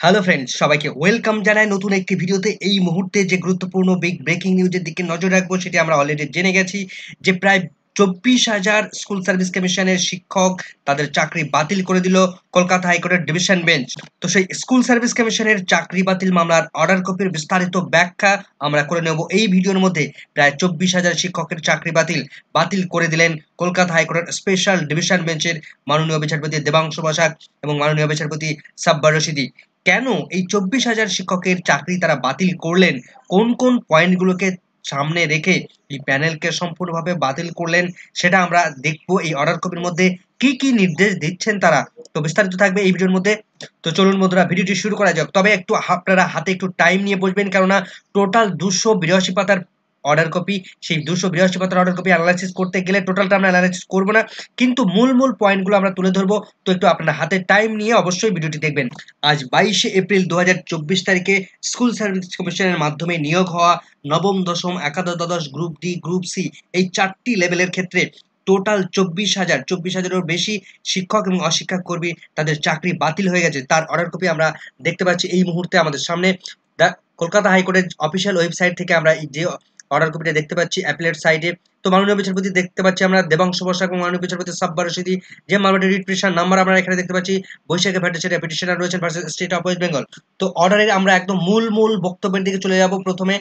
Hello friends, সবাইকে welcome জানাই নতুন একটি ভিডিওতে। এই মুহূর্তে যে গুরুত্বপূর্ণ বিগ ব্রেকিং নিউজের দিকে নজর রাখবো সেটি আমরা অলরেডি জেনে গেছি যে প্রায় 24,000 স্কুল সার্ভিস কমিশনের শিক্ষক তাদের চাকরি বাতিল করে দিল কলকাতা হাইকোর্টের ডিভিশন বেঞ্চ। তো সেই স্কুল সার্ভিস কমিশনের চাকরি বাতিল মামলার অর্ডার কপির বিস্তারিত ব্যাখ্যা আমরা করে নেব এই ভিডিওর মধ্যে। প্রায় 24,000 শিক্ষকের চাকরি বাতিল বাতিল করে দিলেন কলকাতা হাইকোর্টের স্পেশাল ডিভিশন বেঞ্চের মাননীয় বিচারপতি দেবাংশু বসাক এবং মাননীয় বিচারপতি সাব্বার রশিদি। কেন এই 24,000 শিক্ষকের চাকরি তারা বাতিল করলেন, কোন কোন পয়েন্টগুলোকে সামনে রেখে এই প্যানেলকে সম্পূর্ণভাবে বাতিল করলেন, সেটা আমরা দেখবো এই অর্ডার কপির মধ্যে কি কি নির্দেশ দিচ্ছেন তারা। তো বিস্তারিত থাকবে এই ভিডিওর মধ্যে। তো চলুন বন্ধুরা, ভিডিওটি শুরু করা যাক। তবে একটু আপনারা হাতে একটু টাইম নিয়ে বসবেন, কেননা টোটাল 282 পাতার অর্ডার কপি। সেই 282 পাতার অর্ডার কপি অ্যানালাইসিস করতে গেলে টোটালটা আমরা অ্যানালাইসিস করবো না, কিন্তু মূল মূল পয়েন্টগুলো আমরা তুলে ধরবো। তো একটু আপনার হাতে টাইম নিয়ে অবশ্যই ভিডিওটি দেখবেন। আজ 22শে এপ্রিল 2024 তারিখে স্কুল সার্ভিস কমিশনের মাধ্যমে নিয়োগ হওয়া নবম, দশম, একাদশ, দ্বাদশ, গ্রুপ ডি, গ্রুপ সি এই 4টি লেভেলের ক্ষেত্রে টোটাল 24,000-এরও বেশি শিক্ষক এবং অশিক্ষক কর্মী তাদের চাকরি বাতিল হয়ে গেছে। তার অর্ডার কপি আমরা দেখতে পাচ্ছি এই মুহূর্তে আমাদের সামনে। কলকাতা হাইকোর্টের অফিসিয়াল ওয়েবসাইট থেকে আমরা যে অর্ডার কপিটা দেখতে পাচ্ছি অ্যাপিলেট সাইডে। তো মাননীয় বিচারপতি দেখতে পাচ্ছি আমরা দেবাংশু বসাক এবং মাননীয় বিচারপতি সাব্বার রশিদি। যে মামলাটি রিট পিটিশন নাম্বার আমরা এখানে দেখতে পাচ্ছি বৈশাখে ভ্যাটের পিটিশনার রয়েছেন versus state of West Bengal. তো অর্ডারের আমরা একদম মূল বক্তব্যের দিকে চলে যাব। প্রথমে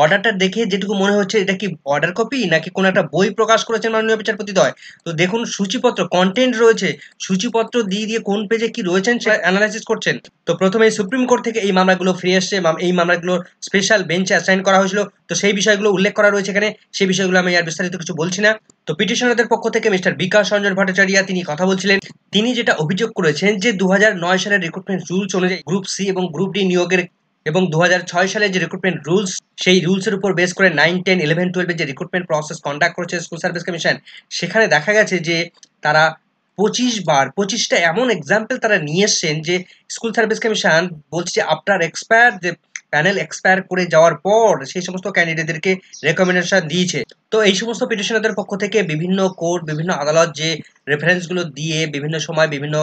অর্ডারটা দেখে যেটুকু মনে হচ্ছে, এটা কি অর্ডার কপি নাকি কোনো একটা বই প্রকাশ করেছেন মাননীয় বিচারপতিদ্বয়। তো দেখুন, সূচিপত্র কন্টেন্ট রয়েছে, সূচিপত্র দিয়ে কোন পেজে কি রয়েছেন সেটা অ্যানালাইসিস করছেন। তো প্রথমে সুপ্রিম কোর্ট থেকে এই মামলাগুলো ফিরে এসছে, এই মামলাগুলো স্পেশাল বেঞ্চে অ্যাসাইন করা হয়েছিল। তো সেই বিষয়গুলো উল্লেখ করা রয়েছে এখানে, সেই বিষয়গুলো আমি আর বিস্তারিত কিছু বলছি না। তো পিটিশনারদের পক্ষ থেকে মিস্টার বিকাশ রঞ্জন ভট্টাচার্য তিনি কথা বলছিলেন। তিনি যেটা অভিযোগ করেছেন যে 2009 সালের রিক্রুটমেন্ট রুলস অনুযায়ী গ্রুপ সি এবং গ্রুপ ডি নিয়োগের এবং 2006 সালে যে রিক্রুটমেন্ট রুলস, সেই রুলসের উপর বেস করে 9, 10, 11, 12 যে রিক্রুটমেন্ট প্রসেস কন্ডাক্ট করেছে স্কুল সার্ভিস কমিশন, সেখানে দেখা গেছে যে তারা 25টা এমন এক্সাম্পল তারা নিয়ে এসছেন যে স্কুল সার্ভিস কমিশন বলছে যে আফটার এক্সপায়ার, যে প্যানেল এক্সপায়ার করে যাওয়ার পর সেই সমস্ত ক্যান্ডিডেটদেরকে রেকমেন্ডেশন দিয়েছে। তো এই সমস্ত পিটিশনারদের পক্ষ থেকে বিভিন্ন কোর্ট, বিভিন্ন আদালত যে রেফারেন্সগুলো দিয়ে বিভিন্ন সময় বিভিন্ন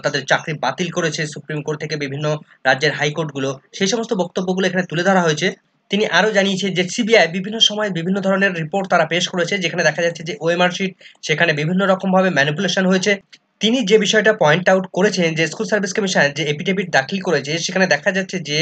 তাদের চাকরি বাতিল করেছে, সুপ্রিম কোর্ট থেকে বিভিন্ন রাজ্যের হাইকোর্টগুলো, সেই সমস্ত বক্তব্যগুলো এখানে তুলে ধরা হয়েছে। তিনি আরও জানিয়েছেন যে সিবিআই বিভিন্ন সময় বিভিন্ন ধরনের রিপোর্ট তারা পেশ করেছে, যেখানে দেখা যাচ্ছে যে ওএমআর শিট সেখানে বিভিন্ন রকমভাবে ম্যানিপুলেশন হয়েছে। তিনি যে বিষয়টা পয়েন্ট আউট করেছেন যে স্কুল সার্ভিস কমিশন যে এফিডেভিট দাখিল করেছে, সেখানে দেখা যাচ্ছে যে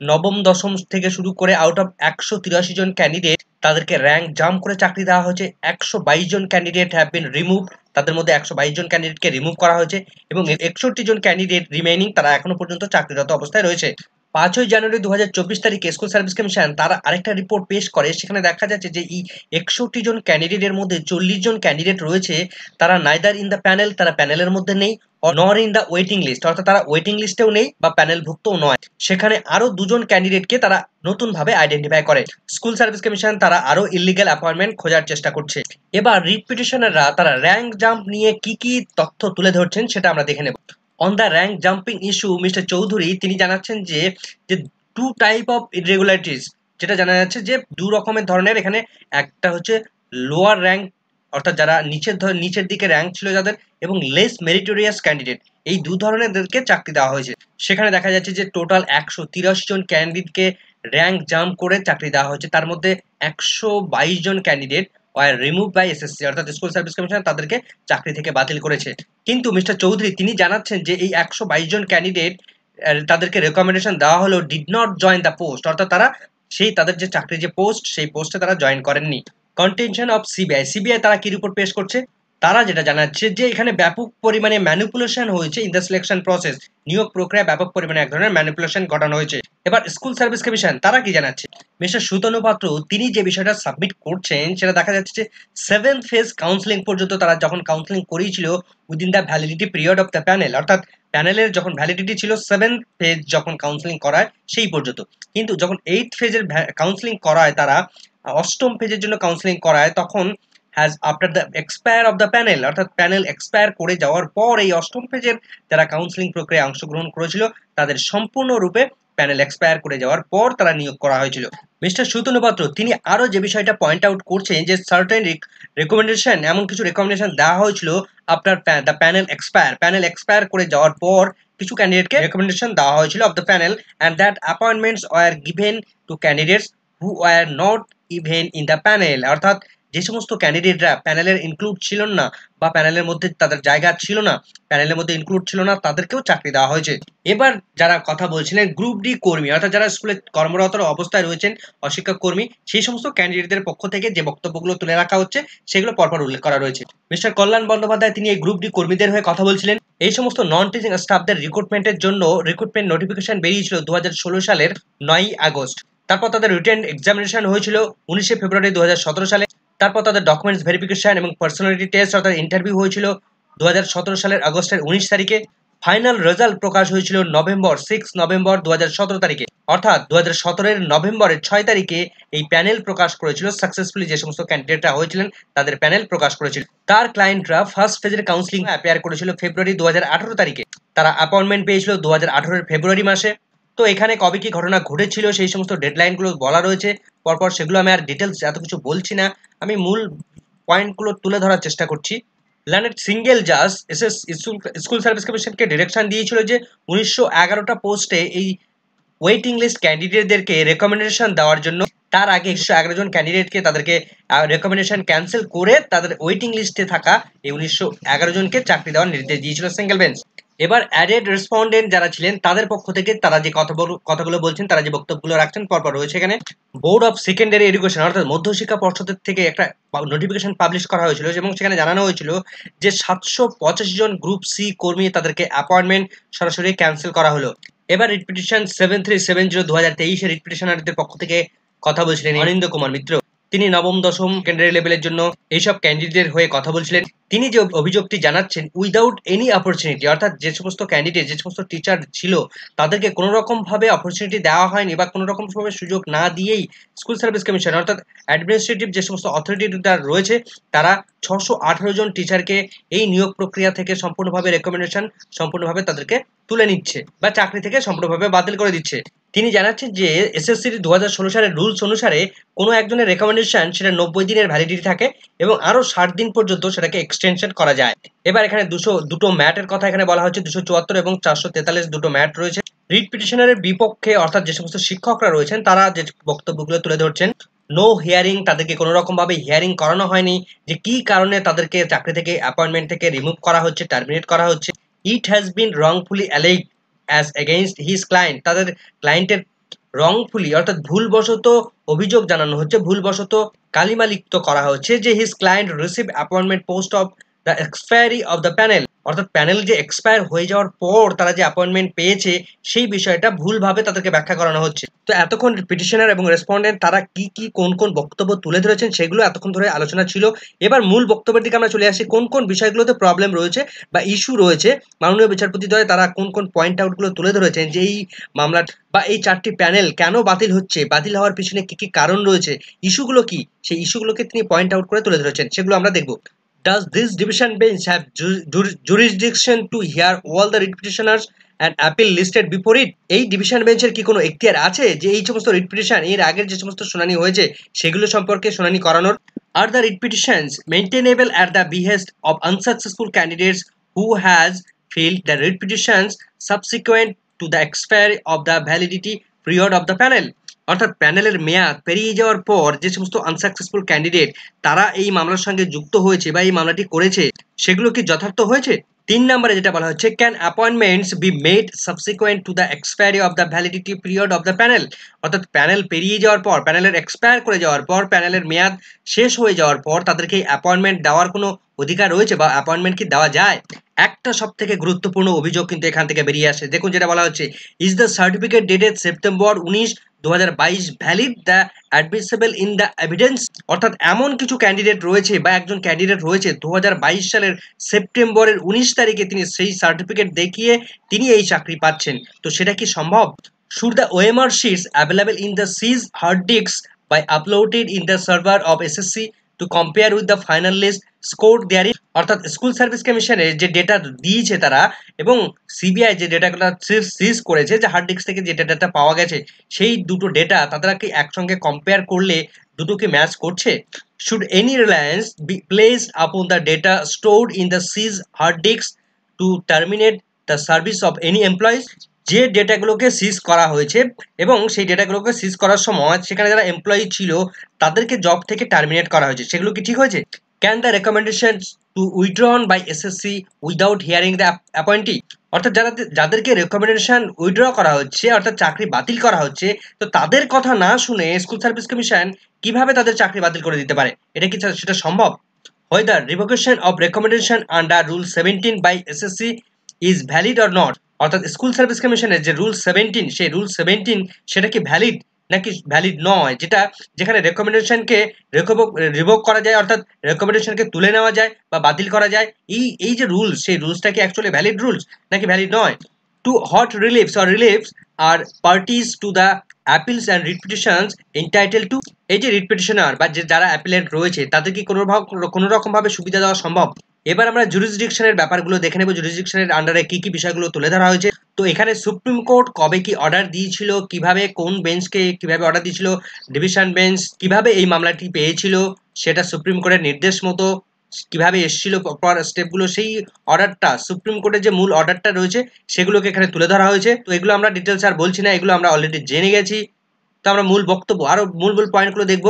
নবম, দশম থেকে শুরু করে আউট অফ 183 জন ক্যান্ডিডেট তাদেরকে র্যাঙ্ক জাম্প করে চাকরি দেওয়া হয়েছে। 122 জন ক্যান্ডিডেট হ্যাভ বিন রিমুভ, তাদের মধ্যে 122 জন ক্যান্ডিডেটকে রিমুভ করা হয়েছে এবং 61 জন ক্যান্ডিডেট রিমেইনিং তারা এখনো পর্যন্ত চাকরিরত অবস্থায় রয়েছে। 5ই জানুয়ারি 2024 তারিখে স্কুল সার্ভিস কমিশন তারা আরেকটা রিপোর্ট পেশ করে, সেখানে দেখা যাচ্ছে যে এই 61 জন ক্যান্ডিডেটের মধ্যে 40 জন ক্যান্ডিডেট রয়েছে তারা নাইদার ইন দ্য প্যানেল, তারা প্যানেলের মধ্যে নেই, নর ইন দ্য ওয়েটিং লিস্ট, অর্থাৎ তারা ওয়েটিং লিস্টেও নেই বা প্যানেলভুক্তও নয়। সেখানে আরো 2 জন ক্যান্ডিডেটকে তারা নতুনভাবে আইডেন্টিফাই করে। স্কুল সার্ভিস কমিশন তারা আরো ইলিগাল অ্যাপয়েন্টমেন্ট খোঁজার চেষ্টা করছে। এবার রিট পিটিশনাররা তারা র্যাঙ্ক জাম্প নিয়ে কি কি তথ্য তুলে ধরছেন সেটা আমরা দেখে নেব। On the rank jumping issue, mister Chowdhury তিনি জানাচ্ছেন যে টু টাইপ অফ ইরেগুলারিটিস, যেটা জানা যাচ্ছে যে দু রকমের ধরনের এখানে। একটা হচ্ছে লোয়ার র্যাঙ্ক, অর্থাৎ যারা নিচের দিকে র্যাঙ্ক ছিল যাদের, এবং লেস মেরিটোরিয়াস ক্যান্ডিডেট, এই দু ধরনেরদেরকে চাকরি দেওয়া হয়েছে। সেখানে দেখা যাচ্ছে যে টোটাল 183 জন ক্যান্ডিডেটকে র্যাঙ্ক জাম্প করে চাকরি দেওয়া হয়েছে। তার মধ্যে 122 জন candidate were remove by SSC, অর্থাৎ স্কুল সার্ভিস কমিশন তাদেরকে চাকরি থেকে বাতিল করেছে। কিন্তু মিস্টার চৌধুরী তিনি জানাচ্ছেন যে এই 122 জন ক্যান্ডিডেট তাদেরকে রেকমেন্ডেশন দেওয়া হলো did not join the post, অর্থাৎ তারা সেই তাদের যে চাকরির যে পোস্ট, সেই পোস্টে তারা জয়েন করেননি। কন্টেনশন অফ সিবিআই তারা কি রিপোর্ট পেশ করছে, তারা যেটা জানাচ্ছে যে এখানে ব্যাপক পরিমাণে ম্যানিপুলেশন হয়েছে ইন দ্য সিলেকশন প্রসেস, নিয়োগ প্রক্রিয়া ব্যাপক পরিমাণে এক ধরনের ম্যানিপুলেশন ঘটানো হয়েছে। এবার স্কুল সার্ভিস কমিশন তারা কি জানাচ্ছে, মিস্টার সুতনু পাত্র তিনি যে বিষয়টা সাবমিট করছেন সেটা দেখা যাচ্ছে যে 7th ফেজ কাউন্সিলিং পর্যন্ত তারা যখন কাউন্সিলিং করিয়েছিল within the validity period of the panel, অর্থাৎ প্যানেলের যখন ভ্যালিডিটি ছিল 7th ফেজ যখন কাউন্সিলিং করায় সেই পর্যন্ত। কিন্তু যখন 8th ফেজের কাউন্সিলিং করায়, তারা 8ম ফেজের জন্য কাউন্সিলিং করায়, তখন has after the expire of the panel, অর্থাৎ প্যানেল এক্সপায়ার করে যাওয়ার পর এই 8ম ফেজের যারা কাউন্সিলিং প্রক্রিয়ায় অংশগ্রহণ করেছিল তাদের সম্পূর্ণরূপে প্যানেল এক্সপায়ার করে যাওয়ার পর তারা নিয়োগ করা হয়েছিল। মিস্টার সুতনু পাত্র তিনি আরো যে বিষয়টা পয়েন্ট আউট করছেন যে সার্টেন এমন কিছু রেকমেন্ডেশন দেওয়া হয়েছিল আফটার দ্য প্যানেল এক্সপায়ার করে যাওয়ার পর কিছু ক্যান্ডিডেটকে রেকমেন্ডেশন দেওয়া হয়েছিল of the panel, and that appointments were given to candidates who were not even in the panel. অর্থাৎ যে সমস্ত ক্যান্ডিডেটরা প্যানেলের ইনক্লুড ছিল না বা প্যানেলের মধ্যে তাদের জায়গা ছিল না, প্যানেলের মধ্যে ইনক্লুড ছিল না, তাদেরকেও চাকরি দেওয়া হয়েছে। এবার যারা কথা বলছিলেন গ্রুপ ডি কর্মী, অর্থাৎ যারা স্কুলে কর্মরত অবস্থায় রয়েছেন অশিক্ষক কর্মী, সেই সমস্ত ক্যান্ডিডেটদের পক্ষ থেকে যে বক্তব্যগুলো তুলে রাখা হচ্ছে সেগুলো পরপর উল্লেখ করা রয়েছে। মিস্টার কল্যাণ বন্দ্যোপাধ্যায় তিনি এই গ্রুপ ডি কর্মীদের হয়ে কথা বলছিলেন। এই সমস্ত নন টিচিং স্টাফদের রিক্রুটমেন্টের জন্য রিক্রুটমেন্ট নোটিফিকেশন বেরিয়েছিল 2016 সালের 9ই আগস্ট। তারপর তাদের রিটেন এক্সামিনেশন হয়েছিল 19শে ফেব্রুয়ারি 2017 সালে। তারপর তাদের ডকুমেন্টস ভেরিফিকেশন এবং পার্সোনালিটি টেস্ট অর্থাৎ ইন্টারভিউ হয়েছিল 2017 সালের আগস্টের 19 তারিখে। ফাইনাল রেজাল্ট প্রকাশ হয়েছিল নভেম্বর 6 নভেম্বর 2017 তারিখে। অর্থাৎ 2017 নভেম্বরের 6 তারিখে এই প্যানেল প্রকাশ করেছিল, সাকসেসফুলি যে সমস্ত ক্যান্ডিডেটরা হয়েছিলেন তাদের প্যানেল প্রকাশ করেছিল। তার ক্লায়েন্টরা ফার্স্ট ফেজের কাউন্সিলিং অ্যাপিয়ার করেছিল ফেব্রুয়ারি 2018 তারিখে। তারা অ্যাপয়েন্টমেন্ট পেয়েছিল 2018 ফেব্রুয়ারি মাসে। তো এখানে কবে কি ঘটনা ঘটেছিল সেই সমস্ত ডেডলাইনগুলো বলা রয়েছে পরপর, সেগুলো আমি আর ডিটেলস এত কিছু বলছি না, আমি মূল পয়েন্টগুলো তুলে ধরার চেষ্টা করছি। লার্নেড সিঙ্গেল জাজ স্কুল সার্ভিস কমিশনকে ডিরেকশন দিয়েছিল যে 1911টা পোস্টে এই ওয়েটিং লিস্ট ক্যান্ডিডেটদেরকে রেকমেন্ডেশন দেওয়ার জন্য। তার আগে 111 জন ক্যান্ডিডেটকে তাদেরকে রেকমেন্ডেশন ক্যান্সেল করে তাদের ওয়েটিং লিস্টে থাকা এই 1911 জনকে চাকরি দেওয়ার নির্দেশ দিয়েছিল সিঙ্গেল বেঞ্চ। এবার অ্যাডেড রেসপন্ডেন্ট যারা ছিলেন তাদের পক্ষ থেকে তারা যে কথাগুলো বলছেন, তারা যে বক্তব্যগুলো রাখছেন পরপর রয়েছে এখানে। বোর্ড অফ সেকেন্ডারি এডুকেশন অর্থাৎ মধ্যশিক্ষা পর্ষদের থেকে একটা নোটিফিকেশন পাবলিশ করা হয়েছিল এবং সেখানে জানানো হয়েছিল যে 785 জন গ্রুপ সি কর্মী তাদেরকে অ্যাপয়েন্টমেন্ট সরাসরি ক্যান্সেল করা হলো। এবার রিট পিটিশন 7370 2023 রিট পিটিশনারদের পক্ষ থেকে কথা বলছিলেন অনিন্দ কুমার মিত্র। তিনি নবম দশম সেকেন্ডারি লেভেলের জন্য এইসব ক্যান্ডিডেট হয়ে কথা বলছিলেন। তিনি যে অভিযোগটি জানাচ্ছেন, উইদাউট এনি অপরচুনিটি, অর্থাৎ যে সমস্ত ক্যান্ডিডেট যে সমস্ত টিচার ছিল তাদেরকে কোনো রকম ভাবে অপরচুনিটি দেওয়া হয়নি বা কোনো রকম ভাবে সুযোগ না দিয়েই স্কুল সার্ভিস কমিশন অর্থাৎ অ্যাডমিনিস্ট্রেটিভ যে সমস্ত অথরিটিটা রয়েছে তারা 618 জন টিচারকে এই নিয়োগ প্রক্রিয়া থেকে সম্পূর্ণভাবে রেকমেন্ডেশন সম্পূর্ণভাবে তাদেরকে তুলে নিচ্ছে বা চাকরি থেকে সম্পূর্ণভাবে বাতিল করে দিচ্ছে। তিনি জানাচ্ছেন যে এসএসসির 2016 সালের রুলস অনুসারে কোনো একজনের রেকমেন্ডেশন সেটা 90 দিনের ভ্যালিডিটি থাকে এবং আরো 60 দিন পর্যন্ত সেটাকে এক্সটেনশন করা যায়। এবার এখানে দুটো ম্যাটের কথা এখানে বলা হচ্ছে, 274 এবং 443 দুটো ম্যাট রয়েছে। রিট পিটিশনারের বিপক্ষে অর্থাৎ যে সমস্ত শিক্ষকরা রয়েছেন তারা যে বক্তব্যগুলো তুলে ধরছেন, নো হিয়ারিং, তাদেরকে কোনো রকম ভাবে হিয়ারিং করানো হয়নি যে কি কারণে তাদেরকে চাকরি থেকে অ্যাপয়েন্টমেন্ট থেকে রিমুভ করা হচ্ছে, টার্মিনেট করা হচ্ছে। It has been wrongfully alleged as against his client, তাদের ক্লায়েন্টের রংফুলি অর্থাৎ ভুলবশত অভিযোগ জানানো হচ্ছে, ভুলবশত কালিমালিপ্ত করা হচ্ছে যে his client receive appointment post of the expiry of the panel, অর্থাৎ প্যানেল যে এক্সপায়ার হয়ে যাওয়ার পর তারা যে অ্যাপয়েন্টমেন্ট পেয়েছে সেই বিষয়টা ভুলভাবে তাদেরকে ব্যাখ্যা করানো হচ্ছে। তো এতক্ষণ পিটিশনার এবং রেসপন্ডেন্ট তারা কি কোন বক্তব্য তুলে ধরেছেন সেগুলো এতক্ষণ ধরে আলোচনা ছিল। এবার মূল বক্তব্যের দিকে আমরা চলে আসি, কোন বিষয়গুলোতে প্রবলেম রয়েছে বা ইস্যু রয়েছে। মাননীয় বিচারপতিদ্বয় তারা কোন পয়েন্ট আউটগুলো তুলে ধরেছেন যে এই মামলা বা এই 4টি প্যানেল কেন বাতিল হচ্ছে, বাতিল হওয়ার পিছনে কি কারণ রয়েছে, ইস্যুগুলো কি, সেই ইস্যুগুলোকে তিনি পয়েন্ট আউট করে তুলে ধরেছেন, সেগুলো আমরা দেখব। Does this division bench have jurisdiction to hear all the writ petitioners and appeal listed before it? এই ডিভিশন বেঞ্চের কি কোনো এখতিয়ার আছে যে এই সমস্ত রিট পিটিশন এর আগের যে সমস্ত শুনানি হয়েছে সেগুলো সম্পর্কে শুনানি করানোর? Are the writ petitions maintainable at the behest of unsuccessful candidates who has filed the writ petitions subsequent to the expiry of the validity period of the panel? অর্থাৎ প্যানেলের মেয়াদ পেরিয়ে যাওয়ার পর যে সমস্ত আনসাকসেসফুল ক্যান্ডিডেট তারা এই মামলার সঙ্গে যুক্ত হয়েছে বা এই মামলাটি করেছে সেগুলো কি যথার্থ হয়েছে? 3 নম্বরে যেটা বলা হচ্ছে, can appointments be made subsequent to the expiry of the validity period of the panel, অর্থাৎ প্যানেল পেরিয়ে যাওয়ার পর, প্যানেলের এক্সপায়ার করে যাওয়ার পর, প্যানেলের মেয়াদ শেষ হয়ে যাওয়ার পর তাদেরকে অ্যাপয়েন্টমেন্ট দেওয়ার কোনো অধিকার রয়েছে বা অ্যাপয়েন্টমেন্ট কি দেওয়া যায়? একটা সব থেকে গুরুত্বপূর্ণ অভিযোগ কিন্তু এখান থেকে বেরিয়ে আসে। দেখুন যেটা বলা হচ্ছে, is the certificate dated September 19 2022 valid the admissible in the evidence, অর্থাৎ এমন কিছু ক্যান্ডিডেট রয়েছে বা একজন ক্যান্ডিডেট রয়েছে 2022 সালের সেপ্টেম্বরের 19 তারিখে তিনি সেই সার্টিফিকেট দেখিয়ে তিনি এই চাকরি পাচ্ছেন, তো সেটা কি সম্ভব? Should the OMR sheets available in the seized hard disks by uploaded in the server of SSC to compare with the final list scored therein, অর্থাৎ স্কুল সার্ভিস কমিশনের যে ডেটা দিয়েছে তারা এবং সিবিআই যে ডেটাগুলো সিজ করেছে, যে হার্ড ডিস্ক থেকে যে ডেটাটা পাওয়া গেছে সেই দুটো ডেটা তারা কি একসঙ্গে কম্পেয়ার করলে দুটোকে ম্যাচ করছে? Should any reliance be placed upon the data stored in the seized hard disks to terminate the service of any employees, যে ডেটাগুলোকে সিজ করা হয়েছে এবং সেই ডেটাগুলোকে সিজ করার সময় সেখানে যারা এমপ্লয়ি ছিল তাদেরকে জব থেকে টার্মিনেট করা হয়েছে, সেগুলো কি ঠিক হয়েছে? Can the recommendation to withdrawn by SSC without hearing the appointee, অর্থাৎ যাদেরকে রেকমেন্ডেশন উইথড্র করা হচ্ছে অর্থাৎ চাকরি বাতিল করা হচ্ছে, তো তাদের কথা না শুনে স্কুল সার্ভিস কমিশন কিভাবে তাদের চাকরি বাতিল করে দিতে পারে? এটা কি সেটা সম্ভব? Whether revocation of recommendation under Rule 17 by SSC is valid or not, অর্থাৎ স্কুল সার্ভিস কমিশনের যে রুল 17, সেই রুল 17 সেটা কি ভ্যালিড নাকি ভ্যালিড নয়, যেখানে রেকমেন্ডেশনকে রিভোক করা যায় অর্থাৎ রেকমেন্ডেশনকে তুলে নেওয়া যায় বা বাতিল করা যায়, এই যে রুলস, সেই রুলসটা কি অ্যাকচুয়ালি ভ্যালিড রুলস নাকি ভ্যালিড নয়? To what reliefs are parties to the appeals and writ petitions entitle to, এই যে রিট পিটিশনার বা যারা অ্যাপিলেন্ট রয়েছে তাদের কি কোনো রকম ভাবে সুবিধা দেওয়া সম্ভব? এবার আমরা জুরিসডিকশনের ব্যাপারগুলো দেখে নেব, জুরিসডিকশনের আন্ডারে কি কি বিষয়গুলো তুলে ধরা হয়েছে। তো এখানে সুপ্রিম কোর্ট কবে কি অর্ডার দিয়েছিল, কিভাবে কোন বেঞ্চকে কিভাবে অর্ডার দিয়েছিল, ডিভিশন বেঞ্চ কিভাবে এই মামলাটি পেয়েছিল, সেটা সুপ্রিম কোর্টের নির্দেশ মতো কিভাবে এসেছিল স্টেপগুলো, সেই অর্ডারটা সুপ্রিম কোর্টের যে মূল অর্ডারটা রয়েছে সেগুলোকে এখানে তুলে ধরা হয়েছে। তো এগুলো আমরা ডিটেলস আর বলছি না, এগুলো আমরা অলরেডি জেনে গেছি। তো আমরা মূল বক্তব্য আরো মূল পয়েন্টগুলো দেখব।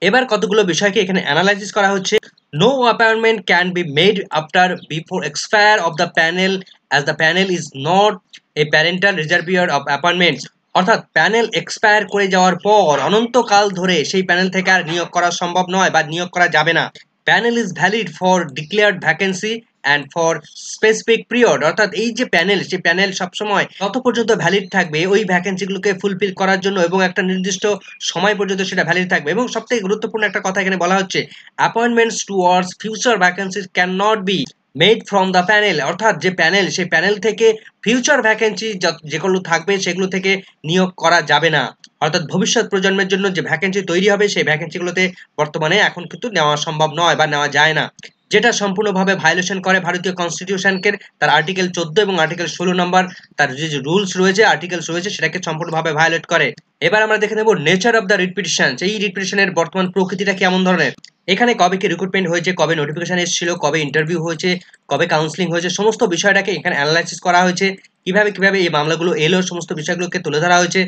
এবার কতগুলো বিষয়কে এখানে অ্যানালাইসিস করা হচ্ছে। No appointment can be made after before expire of the panel as the panel is not a parental reservoir of appointments, অর্থাৎ প্যানেল এক্সপায়ার করে যাওয়ার পর অনন্তকাল ধরে সেই প্যানেল থেকে আর নিয়োগ করা সম্ভব নয় বা নিয়োগ করা যাবে না। Panel is valid for declared vacancy and for specific period, অর্থাৎ এই যে প্যানেল, সেই প্যানেল সবসময় তত পর্যন্ত ভ্যালিড থাকবে ওই ভ্যাকেন্সিগুলোকে ফুলফিল করার জন্য এবং একটা নির্দিষ্ট সময় পর্যন্ত সেটা ভ্যালিড থাকবে। এবং সবথেকে গুরুত্বপূর্ণ একটা কথা এখানে বলা হচ্ছে, appointments towards future vacancies can not be made from the panel, অর্থাৎ যে প্যানেল, সেই প্যানেল থেকে ফিউচার ভ্যাকেন্সি যেগুলো থাকবে সেগুলো থেকে নিয়োগ করা যাবে না। অর্থাৎ ভবিষ্যৎ প্রজন্মের জন্য যে ভ্যাকেন্সি তৈরি হবে সেই ভ্যাকেন্সিগুলোতে বর্তমানে এখন কিন্তু নেওয়া সম্ভব নয় বা নেওয়া যায় না, যেটা সম্পূর্ণভাবে ভায়োলেশন করে ভারতীয় কনস্টিটিউশনকে, তার আর্টিকেল 14 এবং আর্টিকেল 16 নম্বর, তার যে রুলস রয়েছে, আর্টিকেলস রয়েছে, সেটাকে সম্পূর্ণভাবে ভায়োলেট করে। এবার আমরা দেখে নেব nature of the writ petition, এই রিট পিটিশনের বর্তমান প্রকৃতিটা কেমন ধরনের। এখানে কবে কি রিক্রুটমেন্ট হয়েছে, কবে নোটিফিকেশন এসেছিল, কবে ইন্টারভিউ হয়েছে, কবে কাউন্সিলিং হয়েছে, সমস্ত বিষয়টাকে এখানে অ্যানালাইসিস করা হয়েছে। কিভাবে এই মামলাগুলো এলো, সমস্ত বিষয়গুলোকে তুলে ধরা হয়েছে।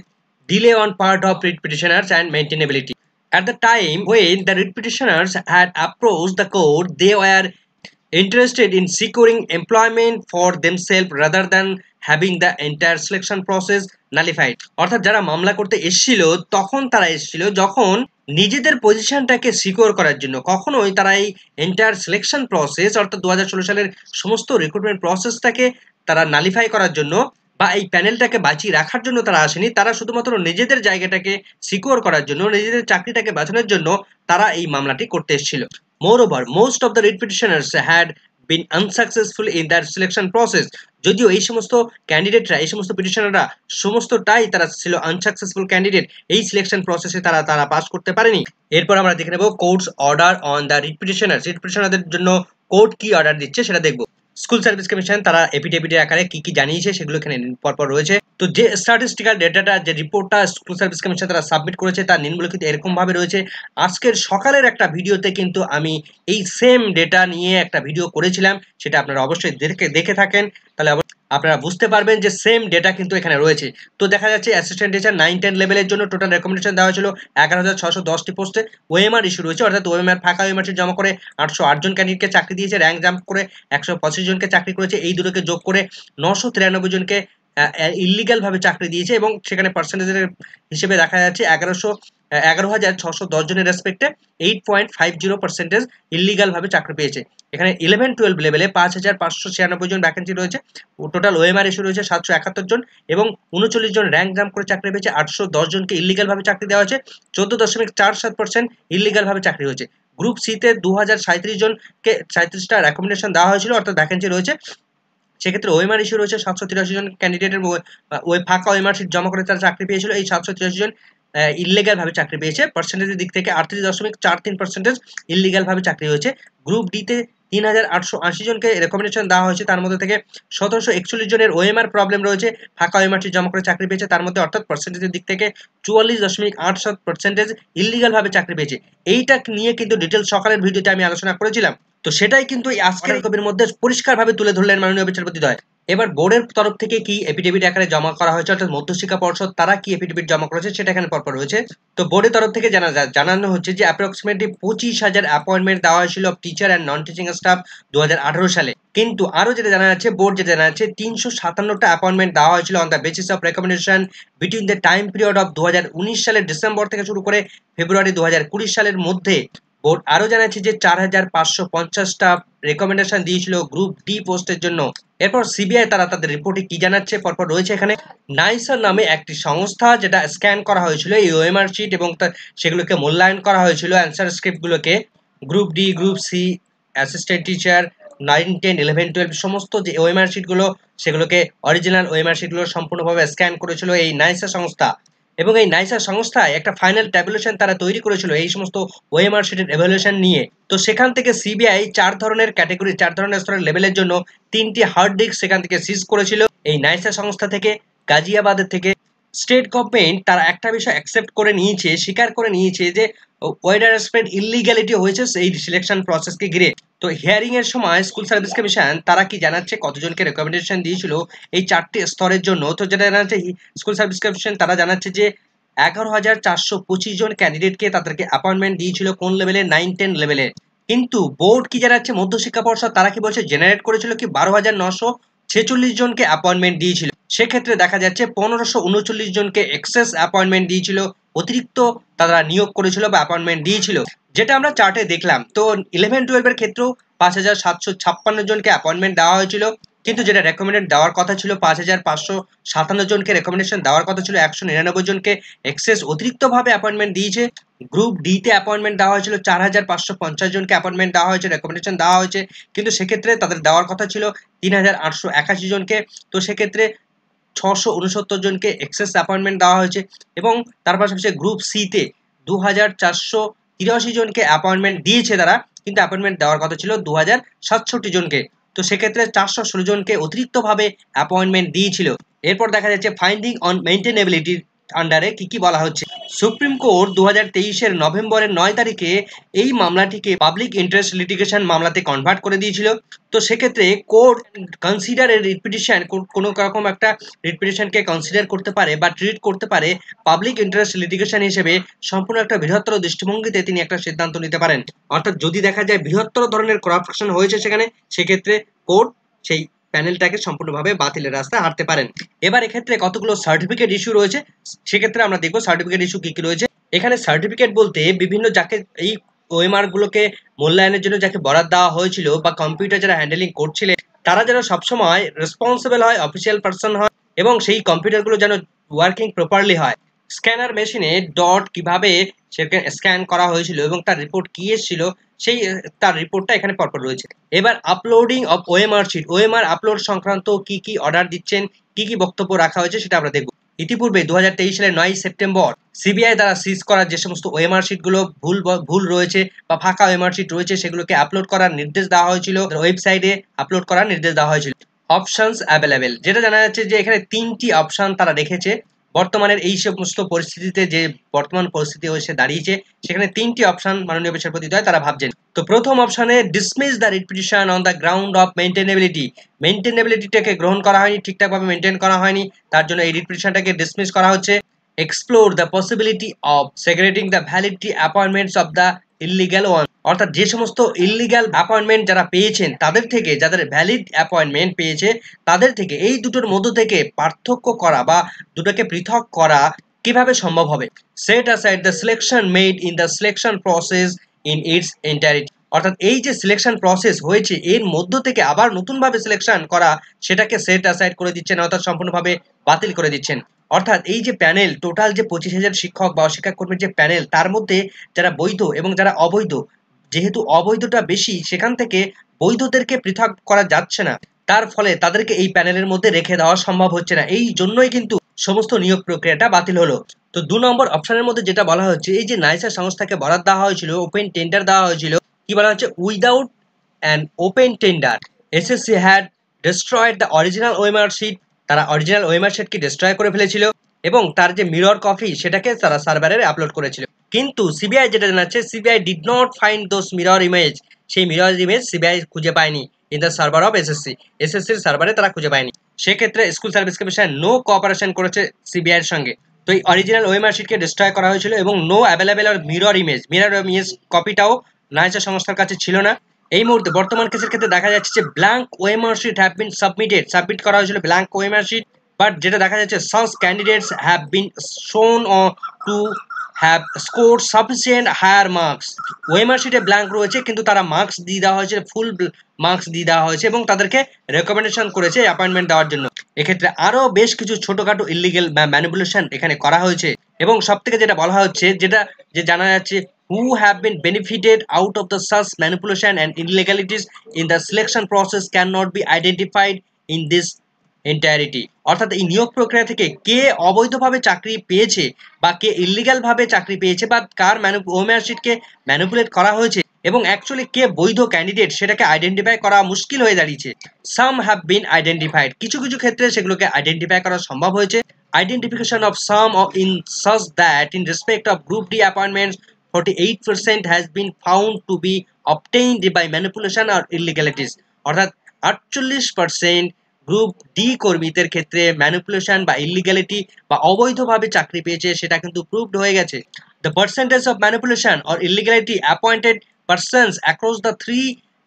Delay on part of writ petitioners and maintainability, at the time when the writ petitioners had approached the court, they were interested in securing employment for themselves rather than having the entire selection process nullified, অর্থাৎ যারা মামলা করতে এসেছিল তখন তারা এসেছিল যখন নিজেদের পজিশনটাকে সিকিউর করার জন্য, কখনোই তারা এই এন্টায়ার সিলেকশন প্রসেস অর্থাৎ 2016 সালের সমস্ত রিক্রুটমেন্ট প্রসেসটাকে তারা নালিফাই করার জন্য বা এই প্যানেলটাকে বাঁচিয়ে রাখার জন্য তারা আসেনি, তারা শুধুমাত্র নিজেদের জায়গাটাকে সিকিউর করার জন্য, নিজেদের চাকরিটাকে বাঁচানোর জন্য তারা এই মামলাটি করতে এসেছিল। Moreover, most of the writ petitioners had been unsuccessful in their selection process, যদিও এই সমস্ত ক্যান্ডিডেটরা, এই সমস্ত পিটিশনাররা সমস্তটাই তারা ছিল আনসাকসেসফুল ক্যান্ডিডেট, এই সিলেকশন প্রসেসে তারা পাস করতে পারেনি। এরপর আমরা দেখে নেব courts order on the writ petitioners, writ পিটিশনারদের জন্য কোর্ট কি অর্ডার দিচ্ছে সেটা দেখব। স্কুল সার্ভিস কমিশন তারা এফিডেভিটের আকারে কি কি জানিয়েছে সেগুলো এখানে পরপর রয়েছে। তো যে স্ট্যাটিস্টিক্যাল ডেটাটা, যে রিপোর্টটা স্কুল সার্ভিস কমিশন তারা সাবমিট করেছে তার নিম্নলিখিত এরকম ভাবে রয়েছে। আজকের সকালের একটা ভিডিওতে কিন্তু আমি এই সেম ডেটা নিয়ে একটা ভিডিও করেছিলাম, সেটা আপনারা অবশ্যই দেখে থাকেন, তাহলে আপনারা বুঝতে পারবেন যে সেম ডেটা কিন্তু এখানে রয়েছে। তো দেখা যাচ্ছে অ্যাসিস্ট্যান্ট টিচার 9-10 লেভেলের জন্য টোটাল রেকমেন্ডেশন দেওয়া হয়েছিল 11,610টি পোস্টে। ওএমআর ইস্যু রয়েছে, অর্থাৎ ওএমআর ফাঁকা ওএমআর জমা করে 808 জন ক্যান্ডিডেটকে চাকরি দিয়েছে, র্যাঙ্ক জাম্প করে 125 জনকে চাকরি করেছে, এই দুটোকে যোগ করে 993 জনকে ইলিগাল ভাবে চাকরি দিয়েছে এবং সেখানে পার্সেন্টেজের হিসেবে দেখা যাচ্ছে 11,610 জনের রেসপেক্টে 8.50% ইলিগাল ভাবে চাকরি পেয়েছে। এখানে 11-12 লেভেলে 5,596 জন ভ্যাকেন্সি রয়েছে, টোটাল ওএমআর ইস্যু রয়েছে 771 জন এবং 39 জন র্যাঙ্ক জাম্প করে চাকরি পেয়েছে, 810 জনকে ইলিগাল ভাবে চাকরি দেওয়া হয়েছে, 14.47% ইলিগাল ভাবে চাকরি হয়েছে। গ্রুপ সিতে 2037 জনকে 37টা রেকমেন্ডেশন দেওয়া হয়েছিল, অর্থাৎ ভ্যাকেন্সি রয়েছে, সেক্ষেত্রে ওএমআর ইস্যু রয়েছে 783 জন ক্যান্ডিডেটের ওই ফাঁকা ওএমআর সিট জমা করে তারা চাকরি পেয়েছিল, এই 783 জন ইলিগাল ভাবে চাকরি পেয়েছে। পার্সেন্টেজের দিক থেকে 38.43% ইলিগাল ভাবে চাকরি হয়েছে। গ্রুপ ডিতে 3,880 জনকে রেকমেন্ডেশন দেওয়া হয়েছে, তার মধ্যে থেকে 1,741 জনের ওএমআর প্রবলেম রয়েছে, ফাঁকা ওএমআর সিট জমা করে চাকরি পেয়েছে, তার মধ্যে অর্থাৎ পার্সেন্টেজের দিক থেকে 44.87% ইলিগাল ভাবে চাকরি পেয়েছে। এইটা নিয়ে কিন্তু ডিটেলস সকালের ভিডিওতে আমি আলোচনা করেছিলাম, তো সেটাই কিন্তু এই আজকের কপির মধ্যে পরিষ্কারভাবে তুলে ধরলেন মাননীয় বিচারপতি দ্বয়। এবার বোর্ডের তরফ থেকে কি এফিডেভিট আকারে জমা করা হয়েছে, অর্থাৎ মধ্যশিক্ষা পর্ষদ তারা কি এফিডেভিট জমা করেছে সেটা এখানে পরপর রয়েছে। তো বোর্ডের তরফ থেকে জানানো হচ্ছে যে অ্যাপ্রক্সিমেটলি 25,000 অ্যাপয়েন্টমেন্ট দেওয়া হয়েছিল of teacher and non teaching staff 2018 সালে। কিন্তু আরো যেটা জানা যাচ্ছে, বোর্ড যেটা জানা যাচ্ছে 357টা অ্যাপয়েন্টমেন্ট দেওয়া হয়েছিল on the basis of recommendation between the time period of 2019 সালের ডিসেম্বর থেকে শুরু করে ফেব্রুয়ারি 2020 সালের মধ্যে। বোর্ড আরো জানাচ্ছে যে 4,550টা রেকমেন্ডেশন দিয়েছিল গ্রুপ ডি পোস্টের জন্য। এরপর সিবিআই তারা তাদের রিপোর্টে কি জানাচ্ছে পরপর রয়েছে এখানে। নাইসার নামে একটি সংস্থা যেটা স্ক্যান করা হয়েছিল এই ওএমআর শিট এবং সেগুলোকে মূল্যায়ন করা হয়েছিল অ্যান্সার স্ক্রিপ্টগুলোকে। Group D, group C, assistant teacher 9, 10, 11, 12 সমস্ত যে ওএমআর শিটগুলো সেগুলোকে অরিজিনাল ওএমআর শিটগুলো সম্পূর্ণভাবে স্ক্যান করেছিল এই নাইসা সংস্থা। এবং এই নাইসা সংস্থায় একটা ফাইনাল ট্যাবুলেশন তারা তৈরি করেছিল এই সমস্ত ওএমআর শিটের এভালুয়েশন নিয়ে। তো সেখান থেকে সিবিআই 4 ধরনের ক্যাটাগরি, 4 ধরনের স্তরের লেভেলের জন্য 3টি হার্ড ডিস্ক সেখান থেকে সিজ করেছিল এই নাইসা সংস্থা থেকে, গাজিয়াবাদের থেকে। স্টেট গভর্নমেন্ট তারা একটা বিষয় অ্যাকসেপ্ট করে নিয়েছে, স্বীকার করে নিয়েছে যে ওয়েদার স্প্রেড ইলিগ্যালিটি হয়েছে এই সিলেকশন প্রসেসকে ঘিরে। তো হিয়ারিং এর সময় স্কুল সার্ভিস কমিশন তারা কি জানাচ্ছে কতজনকে রেকমেন্ডেশন দিয়েছিল এই 4টি স্তরের জন্য। তো যেটা জানাচ্ছে স্কুল সার্ভিস কমিশন তারা জানাচ্ছে যে 11,425 জন ক্যান্ডিডেটকে তাদেরকে অ্যাপয়েন্টমেন্ট দিয়েছিল কোন লেভেলে, 9, 10 লেভেলে। কিন্তু বোর্ড কি জানাচ্ছে, মধ্যশিক্ষা পর্ষদ তারা কি বলছে জেনারেট করেছিল কি 12,946 জনকে অ্যাপয়েন্টমেন্ট দিয়েছিল। সেক্ষেত্রে দেখা যাচ্ছে 1,539 জনকে এক্সেস অ্যাপয়েন্টমেন্ট দিয়েছিল, অতিরিক্ত তারা নিয়োগ করেছিল বা অ্যাপয়েন্টমেন্ট দিয়েছিল, যেটা আমরা চার্টে দেখলাম। তো 11-12 এর ক্ষেত্রেও 5,756 জনকে অ্যাপয়েন্টমেন্ট দেওয়া হয়েছিল, কিন্তু যেটা রেকমেন্ডেড দেওয়ার কথা ছিল 5,557 জনকে রেকমেন্ডেশন দেওয়ার কথা ছিল, 199 জনকে এক্সেস অতিরিক্তভাবে অ্যাপয়েন্টমেন্ট দিয়েছে। গ্রুপ ডি তে অ্যাপয়েন্টমেন্ট দেওয়া হয়েছিল 4,550 জনকে অ্যাপয়েন্টমেন্ট দেওয়া হয়েছে, রেকমেন্ডেশন দেওয়া হয়েছে, কিন্তু সেক্ষেত্রে তাদের দেওয়ার কথা ছিল 3,881 জনকে। তো সেক্ষেত্রে 669 জনকে এক্সেস অ্যাপয়েন্টমেন্ট দেওয়া হয়েছে। এবং তার পাশাপাশি গ্রুপ সি তে 2,483 জনকে অ্যাপয়েন্টমেন্ট দিয়েছে তারা, কিন্তু অ্যাপয়েন্টমেন্ট দেওয়ার কথা ছিল 2,067 জনকে। তো সেক্ষেত্রে 416 জনকে অতিরিক্তভাবে অ্যাপয়েন্টমেন্ট দিয়েছিল। এরপর দেখা যাচ্ছে ফাইন্ডিং অন মেইনটেনেবিলিটির আন্ডারে কি কি বলা হচ্ছে। সুপ্রিম কোর্ট 2023-এর নভেম্বরের 9 তারিখে এই মামলাটিকে পাবলিক ইন্টারেস্ট লিটিগেশন মামলাতে কনভার্ট করে দিয়েছিল। তো সেক্ষেত্রে কোর্ট কনসিডার এর রিট পিটিশন, কোনো রকম একটা রিট পিটিশনকে কনসিডার করতে পারে বা ট্রিট করতে পারে পাবলিক ইন্টারেস্ট লিটিগেশন হিসেবে সম্পূর্ণ একটা বৃহত্তর দৃষ্টিভঙ্গিতে তিনি একটা সিদ্ধান্ত নিতে পারেন। অর্থাৎ যদি দেখা যায় বৃহত্তর ধরনের করাপশন হয়েছে সেখানে, সেক্ষেত্রে কোর্ট সেই প্যানেলটাকে সম্পূর্ণভাবে বাতিলের রাস্তায় হাঁটতে পারেন। এবার এক্ষেত্রে কতগুলো সার্টিফিকেট ইস্যু রয়েছে, সেক্ষেত্রে আমরা দেখবো সার্টিফিকেট ইস্যু কি কি রয়েছে। এখানে সার্টিফিকেট বলতে বিভিন্ন যাকে এই ওএমআর গুলোকে মূল্যায়নের জন্য যাকে বরাদ দেওয়া হয়েছিল বা কম্পিউটার যারা হ্যান্ডেলিং করছিলেন তারা যেন সবসময় রেসপন্সিবল হয়, অফিসিয়াল পার্সন হয়, এবং সেই কম্পিউটারগুলো যেন ওয়ার্কিং প্রপারলি হয়। স্ক্যানার মেশিনে ডট কিভাবে সেখানে স্ক্যান করা হয়েছিল এবং তার রিপোর্ট কি এসেছিল সেই তার রিপোর্টটা এখানে পরপর রয়েছে। এবার uploading of OMR sheet, OMR upload সংক্রান্ত কি কি অর্ডার দিচ্ছেন, কি কি বক্তব্য রাখা হয়েছে সেটা আমরা দেখব। ইতিপূর্বে 2023 সালের 9 সেপ্টেম্বর সিবিআই দ্বারা সিজ করা যে সমস্ত ওএমআর শিটগুলো ভুল রয়েছে বা ফাঁকা ওএমআর শিট রয়েছে সেগুলোকে আপলোড করার নির্দেশ দেওয়া হয়েছিল, ওয়েবসাইটে আপলোড করার নির্দেশ দেওয়া হয়েছিল। অপশনস অ্যাভেলেবেল, যেটা জানা যাচ্ছে যে এখানে 3টি অপশন তারা রেখেছে। বর্তমানের এই সমস্ত পরিস্থিতিতে যে বর্তমান পরিস্থিতি এসে দাঁড়িয়েছে সেখানে 3টি অপশন মাননীয় বিচারপতি দ্বয় তারা ভাবছেন। তো প্রথম অপশনে dismiss the writ petition on the ground of maintainability, মেইনটেনেবিলিটিটাকে গ্রহণ করা হয়নি, ঠিকঠাকভাবে মেনটেন করা হয়নি, তার জন্য এই রিট পিটিশনটাকে ডিসমিস করা হচ্ছে। Explore the possibility of segregating the validity appointments of the illegal one, অর্থাৎ যে সমস্ত ইলিগ্যাল অ্যাপয়েন্টমেন্ট যারা পেয়েছেন তাদের থেকে, যাদের ভ্যালিড অ্যাপয়েন্টমেন্ট পেয়েছে তাদের থেকে এই দুটোর মধ্য থেকে পার্থক্য করা বা দুটোকে পৃথক করা কিভাবে সম্ভব হবে। Set aside the selection made in the selection process in its entirety, অর্থাৎ এই যে সিলেকশন প্রসেস হয়েছে এর মধ্য থেকে আবার নতুনভাবে সিলেকশন করা সেটাকে সেট অ্যাসাইড করে দিচ্ছেন, অর্থাৎ সম্পূর্ণভাবে বাতিল করে দিচ্ছেন। অর্থাৎ এই যে প্যানেল, টোটাল যে 25,000 শিক্ষক বা শিক্ষাকর্মীর যে প্যানেল, তার মধ্যে যারা বৈধ এবং যারা অবৈধ, যেহেতু অবৈধটা বেশি সেখান থেকে বৈধদেরকে পৃথক করা যাচ্ছে না, তার ফলে তাদেরকে এই প্যানেলের মধ্যে রেখে দেওয়া সম্ভব হচ্ছে না, এই জন্যই কিন্তু সমস্ত নিয়োগ প্রক্রিয়াটা বাতিল হলো। তো 2 নম্বর অপশনের মধ্যে যেটা বলা হচ্ছে, এই যে নাইসা সংস্থাকে বরাদ দেওয়া হয়েছিল, ওপেন টেন্ডার দেওয়া হয়েছিল, কি বলা হচ্ছে, without an open tender SSC had destroyed the original OMR sheet, তারা অরিজিনাল ওএমআর শিটকে ডিস্ট্রয় করে ফেলেছিল এবং তার যে মিরর কপি সেটাকে তারা সার্ভারে আপলোড করেছিল। কিন্তু সিবিআই যেটা জানাচ্ছে, CBI did not find those mirror image, সেই মিরর ইমেজ সিবিআই খুঁজে পায়নি। In the server of SSC, এসএসসির সার্ভারে তারা খুঁজে পায়নি। সেক্ষেত্রে school service commission no cooperation করেছে সিবিআই এর সঙ্গে। তো এই অরিজিনাল ওএমআর শিটকে ডিস্ট্রয় করা হয়েছিল এবং নো অ্যাভেলেবেল আর মিরর ইমেজ কপিটাও নাইসা সংস্থার কাছে ছিল না। এই মুহূর্তে বর্তমান কেসের ক্ষেত্রে দেখা যাচ্ছে যে blank OMR sheet have been submit করা হয়েছিল ব্ল্যাঙ্ক ওএমআর শিট, বাট যেটা দেখা যাচ্ছে such candidates have been shown to have score sufficient higher marks. OMR শিটে ব্ল্যাঙ্ক রয়েছে কিন্তু তারা মার্কস দিয়ে দেওয়া হয়েছে, ফুল মার্কস দিয়ে দেওয়া হয়েছে এবং তাদেরকে রেকমেন্ডেশন করেছে অ্যাপয়েন্টমেন্ট দেওয়ার জন্য। এক্ষেত্রে আরও বেশ কিছু ছোটোখাটো ইলিগেল ম্যানিপুলেশন এখানে করা হয়েছে এবং সব থেকে যেটা বলা হচ্ছে যে জানা যাচ্ছে who have been benefited out of the such manipulation and illegalities in the selection process cannot be identified in this entirety। অর্থাৎ এই নিয়োগ প্রক্রিয়া থেকে কে অবৈধভাবে চাকরি পেয়েছে বা কে ইলিগাল ভাবে চাকরি পেয়েছে বা কার ওএমআর শিটকে ম্যানিপুলেট করা হয়েছে এবং অ্যাকচুয়ালি কে বৈধ ক্যান্ডিডেট সেটাকে আইডেন্টিফাই করা মুশকিল হয়ে দাঁড়িয়েছে। সাম হ্যাভ বিন আইডেন্টিফাইড, কিছু কিছু ক্ষেত্রে সেগুলোকে আইডেন্টিফাই করা সম্ভব হয়েছে। Identification of some in such that in respect of Group D appointments 48% has been found to be obtained by manipulation or illegalities। অর্থাৎ 48% গ্রুপ ডি কর্মীদের ক্ষেত্রে ম্যানিপুলেশন বা ইলিগ্যালিটি বা অবৈধভাবে চাকরি পেয়েছে সেটা কিন্তু প্রুভড হয়ে গেছে। The percentage of manipulation or illegality appointed persons across the three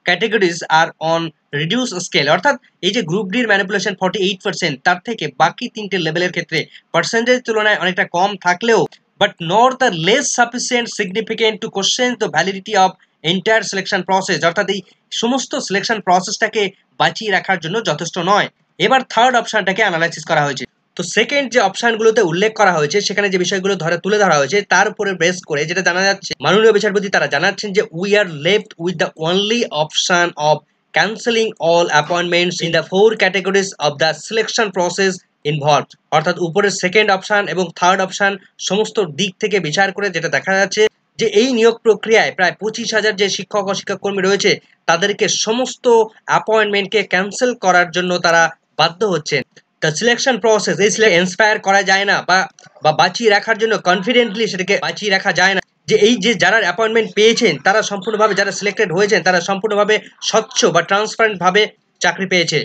categories are on reduce scale. অর্থাৎ এই যে গ্রুপ ডির ম্যানিপুলেশন 48%, তার থেকে বাকি তিনটে লেভেলের ক্ষেত্রে পার্সেন্টেজ তুলনায় অনেকটা কম থাকলেও but not the less sufficient significant to question the validity of entire selection process। অর্থাৎ এই সমস্ত সিলেকশন প্রসেসটাকে বাঁচিয়ে রাখার জন্য যথেষ্ট নয়। এবার থার্ড অপশনটাকে অ্যানালাইসিস করা হয়েছে। তো সেকেন্ড যে অপশনগুলোতে উল্লেখ করা হয়েছে সেখানে যে বিষয়গুলো তুলে ধরা হয়েছে তার উপরে বেস করে যেটা জানা যাচ্ছে, মাননীয় বিচারপতি তারা জানাচ্ছেন যে we are left with the only option of cancelling all appointments in the 4 categories of the selection process involved. অর্থাৎ উপরের সেকেন্ড অপশন এবং থার্ড অপশন সমস্ত দিক থেকে বিচার করে যেটা দেখা যাচ্ছে যে এই নিয়োগ প্রক্রিয়ায় প্রায় 25,000 যে শিক্ষক ও শিক্ষাকর্মী রয়েছে তাদেরকে সমস্ত অ্যাপয়েন্টমেন্টকে ক্যান্সেল করার জন্য তারা বাধ্য হচ্ছেন। দ্য সিলেকশন প্রসেস এই ইন্সপায়ার করা যায় না বা বাঁচিয়ে রাখার জন্য কনফিডেন্টলি সেটাকে বাঁচিয়ে রাখা যায় না যে এই যে যারা অ্যাপয়েন্টমেন্ট পেয়েছেন তারা সম্পূর্ণভাবে, যারা সিলেক্টেড হয়েছেন তারা সম্পূর্ণভাবে স্বচ্ছ বা ট্রান্সপারেন্ট ভাবে চাকরি পেয়েছে।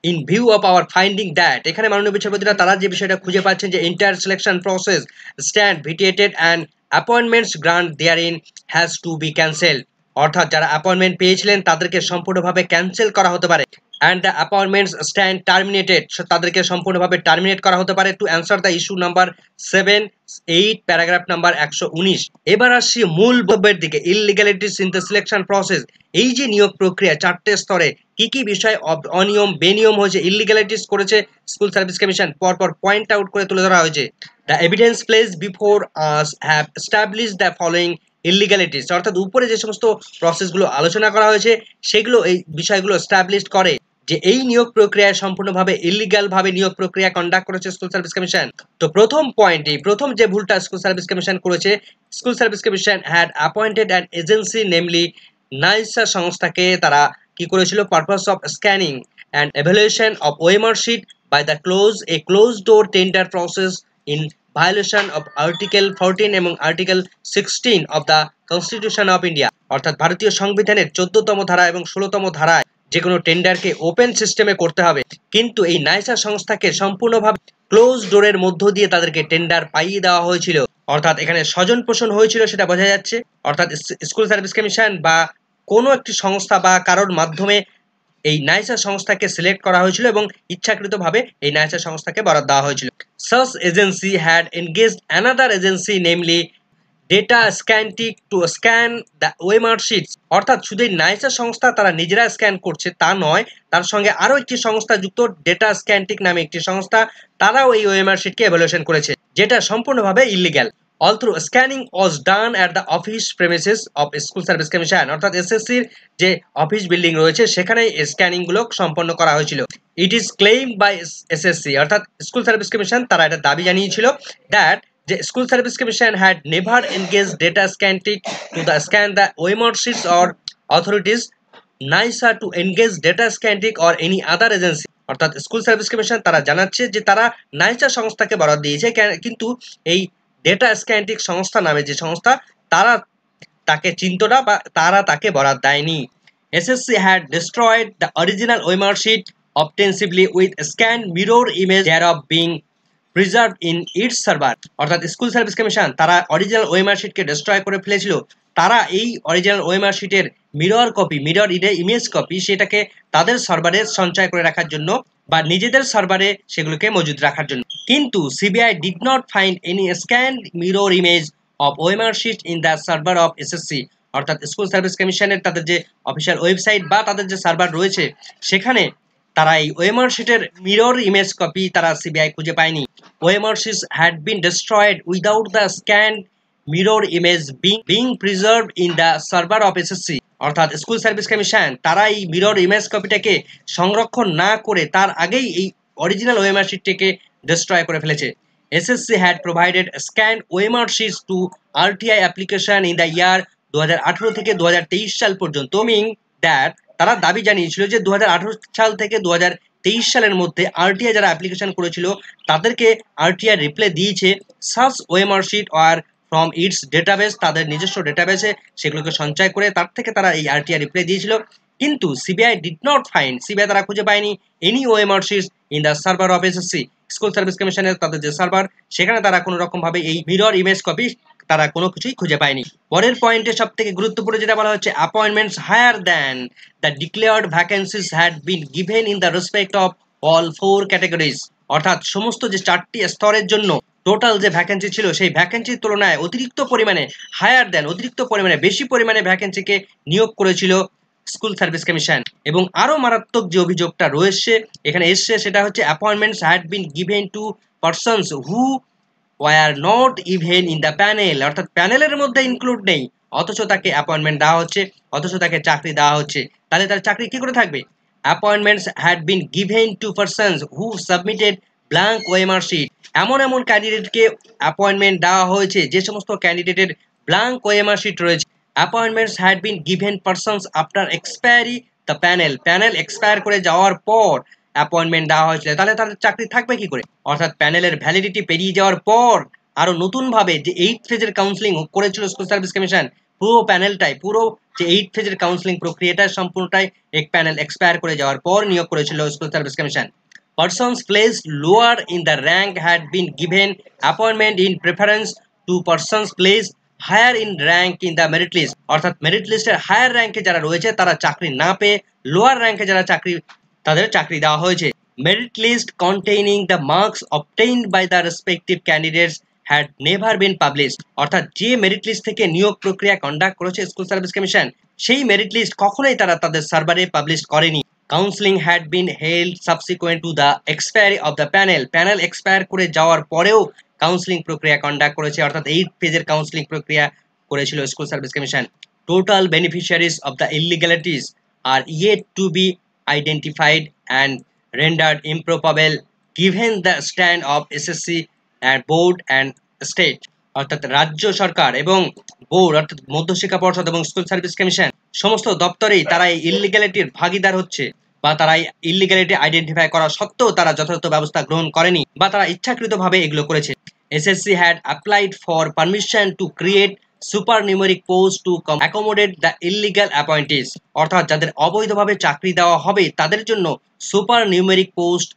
In view of our finding that, এখানে মাননীয় বিচারপতিরা তারা যে বিষয়টা খুঁজে পাচ্ছেন যে entire selection process stand vitiated and appointments grant therein has to be cancel. অর্থাৎ যারা অ্যাপয়েন্টমেন্ট পেয়েছিলেন তাদেরকে সম্পূর্ণভাবে ক্যান্সেল করা হতে পারে। And the appointments stand terminated, তাদেরকে সম্পূর্ণভাবে টার্মিনেট করা হতে পারে to answer the issue number 7-8 paragraph number 119। এবার আসছি মূল বক্তব্যের দিকে। Illegalities in the selection process, এই যে নিয়োগ প্রক্রিয়া 4টে স্তরে কি কি বিষয় অনিয়ম বেনিয়ম হয়েছে, ইললিগ্যালিটিস করেছে স্কুল সার্ভিস কমিশন, পরপর পয়েন্ট আউট করে তুলে ধরা হয়েছে। The evidence place before us have establish the following illegalities. অর্থাৎ উপরে যে সমস্ত প্রসেসগুলো আলোচনা করা হয়েছে সেগুলো এই বিষয়গুলো এস্টাবলিশ করে যে এই নিয়োগ প্রক্রিয়ায় সম্পূর্ণভাবে ইলিগাল ভাবে নিয়োগ প্রক্রিয়া কন্ডাক্ট করেছে স্কুল সার্ভিস কমিশন। তো প্রথম যে ভুলটা স্কুল সার্ভিস কমিশন করেছে, school service commission had appointed an agency namely Nysa সংস্থাকে তারা কি করেছিল, purpose of scanning and evaluation of OMR sheet by the close door tender process in violation of article 14 এবং article 16 of the constitution of India. অর্থাৎ ভারতীয় সংবিধানের 14তম ধারা এবং 16তম ধারায় যে কোনো টেন্ডারকে ওপেন সিস্টেমে করতে হবে, কিন্তু এই নাইসা সংস্থাকে সম্পূর্ণভাবে ক্লোজ ডোরের মধ্য দিয়ে তাদেরকে টেন্ডার পাইয়ে দেওয়া হয়েছিল। অর্থাৎ এখানে স্বজন পোষণ হয়েছিল সেটা বোঝা যাচ্ছে। অর্থাৎ স্কুল সার্ভিস কমিশন বা কোনো একটি সংস্থা বা কারোর মাধ্যমে এই নাইসা সংস্থাকে সিলেক্ট করা হয়েছিল এবং ইচ্ছাকৃতভাবে এই নাইসা সংস্থাকে বরাদ দেওয়া হয়েছিল। Such agency had engaged another agency namely Data Scantech to scan the OMR sheets. অর্থাৎ শুধু নাইসা সংস্থা তারা নিজেরা স্ক্যান করছে তা নয়, তার সঙ্গে আরও একটি সংস্থা যুক্ত, ডেটা স্ক্যান্টিক নামে একটি সংস্থা, তারাও এই ওএমআর শিটকে এভালুয়েশন করেছে, যেটা সম্পূর্ণভাবে illegal. Although scanning was done at the office premises of School Service Commission, অর্থাৎ এসএসসির যে অফিস বিল্ডিং রয়েছে সেখানে স্ক্যানিং গুলো সম্পন্ন করা হয়েছিল। It is claimed by SSC, অর্থাৎ স্কুল সার্ভিস কমিশন তারা এটা দাবি জানিয়েছিল দ্যাট যে school service commission had never engage Data Scantech to the scan the OMR sheets or authorities Nysa to engage Data Scantech or any other agency. অর্থাৎ school service commission তারা জানাচ্ছে যে তারা নাইসা সংস্থাকে বরাদ দিয়েছে, কিন্তু এই ডেটা স্ক্যান্টিক সংস্থা নামে যে সংস্থা তারা তাকে চিনত না বা তারা তাকে বরাদ দেয়নি। SSC had destroyed the original OMR sheet ostensibly with scanned mirror image thereof being preserve in it's server. অর্থাৎ স্কুল সার্ভিস কমিশন তারা অরিজিনাল ওএমআর শিটকে ডিস্ট্রয় করে ফেলেছিল। তারা এই অরিজিনাল ওএমআর শিটের mirror copy, mirror image copy সেটাকে তাদের সার্ভারে সঞ্চয় করে রাখার জন্য বা নিজেদের সার্ভারে সেগুলোকে মজুদ রাখার জন্য। কিন্তু CBI did not find any scanned mirror image of OMR sheet in the server of SSC. অর্থাৎ স্কুল সার্ভিস কমিশনের তাদের যে অফিসিয়াল ওয়েবসাইট বা তাদের যে সার্ভার রয়েছে সেখানে তারা এই ওএমআর শিটের মিরর ইমেজ কপি তারা সিবিআই খুঁজে পায়নি। OMR sheets had been destroyed without the scanned mirror image being preserved in the server of SSC। অর্থাৎ স্কুল সার্ভিস কমিশন তারা এই মিরর ইমেজ কপিটাকে সংরক্ষণ না করে তার আগেই এই অরিজিনাল ওএমআর শিটটিকে ডিস্ট্রয় করে ফেলেছে। SSC had provided scanned OMR sheets to RTI application in the year 2018 থেকে 2023 সাল পর্যন্ত, মিনিং দ্যাট তারা দাবি জানিয়েছিল যে 2018 সাল থেকে 2023 সালের মধ্যে আরটিআই যারা অ্যাপ্লিকেশন করেছিল তাদেরকে আরটিআই রিপ্লাই দিয়েছে such OMR sheet are from its database, তাদের নিজস্ব ডেটাবেসে সেগুলোকে সঞ্চয় করে তার থেকে তারা এই আরটিআই রিপ্লাই দিয়েছিল। কিন্তু CBI did not find, CBI তারা খুঁজে পায়নি any OMR shits in the server of SSC. School service কমিশনের তাদের যে সার্ভার সেখানে তারা কোনো রকম ভাবে এই মিরর ইমেজ কপি তারা কোনো কিছুই খুঁজে পায়নি। পরের পয়েন্টে সব থেকে গুরুত্বপূর্ণ যেটা বলা হচ্ছে, appointments higher than the declared vacancies had been given in the respect of all 4 categories. অর্থাৎ সমস্ত যে 4টি স্তরের জন্য টোটাল যে ভ্যাকেন্সি ছিল সেই ভ্যাকেন্সির তুলনায় অতিরিক্ত পরিমাণে হায়ার দ্যান অতিরিক্ত পরিমাণে বেশি পরিমাণে ভ্যাকেন্সিকে নিয়োগ করেছিল স্কুল সার্ভিস কমিশন। এবং আরো মারাত্মক যে অভিযোগটা রয়েছে এখানে এসছে সেটা হচ্ছে appointments had been given to persons who were not even in the panel. অর্থাৎ প্যানেলের মধ্যে ইনক্লুড নেই অথচ তাকে অ্যাপয়েন্টমেন্ট দেওয়া হচ্ছে, অথচ তাকে চাকরি দেওয়া হচ্ছে। তাহলে তার চাকরি কি করে থাকবে? Appointments had been given to persons who submitted blank OMR sheet. এমন এমন ক্যান্ডিডেটকে অ্যাপয়েন্টমেন্ট দেওয়া হয়েছে যে সমস্ত ক্যান্ডিডেটের ব্ল্যাঙ্ক ওএমআর শিট রয়েছে। Appointments had been given persons after expiry the panel. Panel expire করে যাওয়ার পর অ্যাপয়েন্টমেন্ট দেওয়া হয়েছিল, তাহলে তাদের চাকরি থাকবে কি করে? অর্থাৎ প্যানেলের ভ্যালিডিটি পেরিয়ে যাওয়ার পর আরো নতুন ভাবে যে 8 ফেজের কাউন্সিলিং করেছিল স্কুল সার্ভিস কমিশন, পুরো প্যানেলটাই পুরো যে 8 ফেজের কাউন্সিলিং প্রক্রিয়াটা সম্পূর্ণটাই এক প্যানেল এক্সপায়ার করে যাওয়ার পর নিয়োগ করেছিল school service commission. Persons placed lower in the rank had been given appointment in preference to persons placed higher in rank in the merit list। অর্থাৎ মেরিট লিস্টের হায়ার র্যাঙ্কে যারা রয়েছে তারা চাকরি না পেয়ে লোয়ার র্যাঙ্কে যারা চাকরি তাদের চাকরি দেওয়া হয়েছে। Merit list containing the marks obtained by the respective candidates had never been published. অর্থাৎ যে মেরিট লিস্ট থেকে নিয়োগ প্রক্রিয়া কন্ডাক্ট করেছে স্কুল সার্ভিস কমিশন সেই মেরিট লিস্ট কখনোই তারা তাদের সার্ভারে পাবলিশ করেনি। Counselling had been held subsequent to the expiry of the panel. Panel expire করে যাওয়ার পরেও কাউন্সিলিং প্রক্রিয়া কন্ডাক্ট করেছে, অর্থাৎ 8 ফেজের কাউন্সিলিং প্রক্রিয়া করেছিল school service commission. Total beneficiaries of the illegalities are yet to be identified and rendered improbable given the stand of SSC and board and state। অর্থাৎ রাজ্য সরকার এবং বোর্ড অর্থাৎ মধ্যশিক্ষা পর্ষদ এবং স্কুল সার্ভিস কমিশন সমস্ত দপ্তরেই তারা এই ইলিগ্যালিটির ভাগিদার হচ্ছে বা তারা ইলিগ্যালিটি আইডেন্টিফাই করা সত্ত্বেও তারা যথাযথ ব্যবস্থা গ্রহণ করেনি বা তারা ইচ্ছাকৃতভাবে এগুলো করেছে। SSC had applied for permission to create supernumeric post to accommodate the illegal appointees. অর্থাৎ যাদের অবৈধভাবে চাকরি দেওয়া হবে তাদের জন্য সুপার নিউমেরিক পোস্ট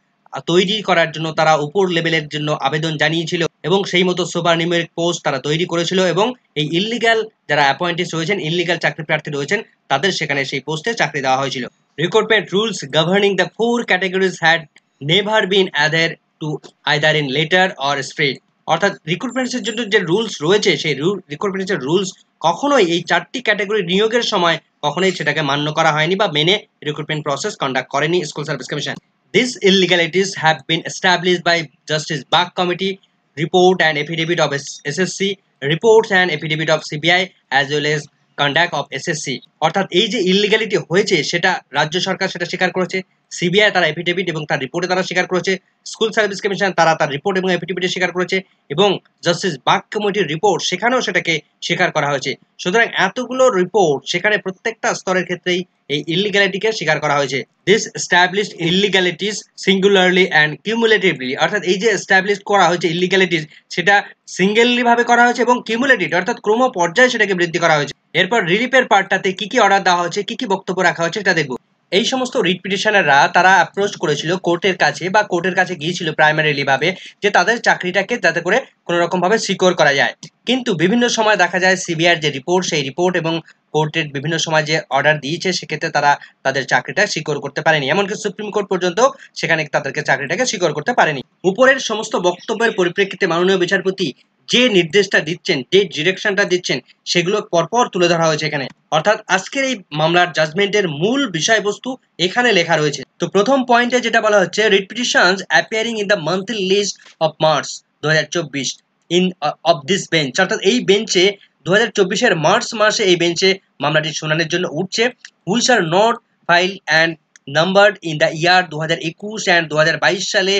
তৈরি করার জন্য তারা উপর লেভেলের জন্য আবেদন জানিয়েছিল এবং সেই মতো সুপার নিউমেরিক পোস্ট তারা তৈরি করেছিল এবং এই ইলিগাল যারা অ্যাপয়েন্টিস রয়েছেন, ইলিগাল চাকরি প্রার্থী রয়েছেন তাদের সেখানে সেই পোস্টে চাকরি দেওয়া হয়েছিল। Recruitment rules governing the 4 categories had never been added to either in letter or spirit. অর্থাৎ রিক্রুটমেন্টের জন্য যে রুলস রয়েছে সেই রিক্রুটমেন্টের রুলস কখনোই এই 4টি ক্যাটাগরি নিয়োগের সময় কখনোই সেটাকে মান্য করা হয়নি বা মেনে রিক্রুটমেন্ট প্রসেস কন্ডাক্ট করেনি school service commission. This illegalities have been established by Justice Bag committee report and affidavit of SSC reports and affidavit of CBI as well as conduct of SSC. অর্থাৎ এই যে ইলিগ্যালিটি হয়েছে সেটা রাজ্য সরকার সেটা স্বীকার করেছে, সিবিআই তার এফিডেভিট এবং তার রিপোর্টে তারা স্বীকার করেছে, স্কুল সার্ভিস কমিশন তারা তার রিপোর্ট এবং এফিডেভিটে স্বীকার করেছে এবং জাস্টিস বাগ কমিটির রিপোর্ট সেখানেও সেটাকে স্বীকার করা হয়েছে। সুতরাং এতগুলো রিপোর্ট সেখানে প্রত্যেকটা স্তরের ক্ষেত্রেই এই ইলিগ্যালিটিকে স্বীকার করা হয়েছে। This established illegalities singularly and cumulatively. অর্থাৎ এই যে এস্টাবলিশ করা হয়েছে ইলিগ্যালিটিস সেটা সিঙ্গেললি ভাবে করা হয়েছে এবং কিউমুলেটিভ অর্থাৎ ক্রম পর্যায়ে সেটাকে বৃদ্ধি করা হয়েছে। এরপর রিলিফের পার্টটাতে কি কি অর্ডার দেওয়া হয়েছে, কি কি বক্তব্য রাখা হয়েছে এটা দেখবো। এই সমস্ত রিট পিটিশনাররা তারা অ্যাপ্রোচ করেছিল কোর্টের কাছে বা কোর্টের কাছে গিয়েছিল প্রাইমারিলি ভাবে যে তাদের চাকরিটাকে যাতে করে কোনো রকম ভাবে সিকিউর করা যায়। কিন্তু বিভিন্ন সময় দেখা যায় সিবিআইয়ের যে রিপোর্ট, সেই রিপোর্ট এবং কোর্টের বিভিন্ন সময় যে অর্ডার দিয়েছে সেক্ষেত্রে তারা তাদের চাকরিটা সিকিউর করতে পারেনি, এমনকি সুপ্রিম কোর্ট পর্যন্ত সেখানে তাদেরকে চাকরিটাকে সিকিউর করতে পারেনি। উপরের সমস্ত বক্তব্যের পরিপ্রেক্ষিতে মাননীয় বিচারপতি যে নির্দেশটা দিচ্ছেন, যে ডিরেকশনটা দিচ্ছেন, সেগুলো পরপর তুলে ধরা হয়েছে এখানে। অর্থাৎ আজকের এই মামলার জাজমেন্টের মূল বিষয়বস্তু এখানে লেখা রয়েছে। তো প্রথম পয়েন্টে যেটা বলা হচ্ছে, writ petitions appearing in the monthly list of March 2024 in of this bench, অর্থাৎ এই বেঞ্চে 2024-এর মার্চ মাসে এই বেঞ্চে মামলাটি শুনানির জন্য উঠছে, which are not file and numbered in the year 2021 and 2022 সালে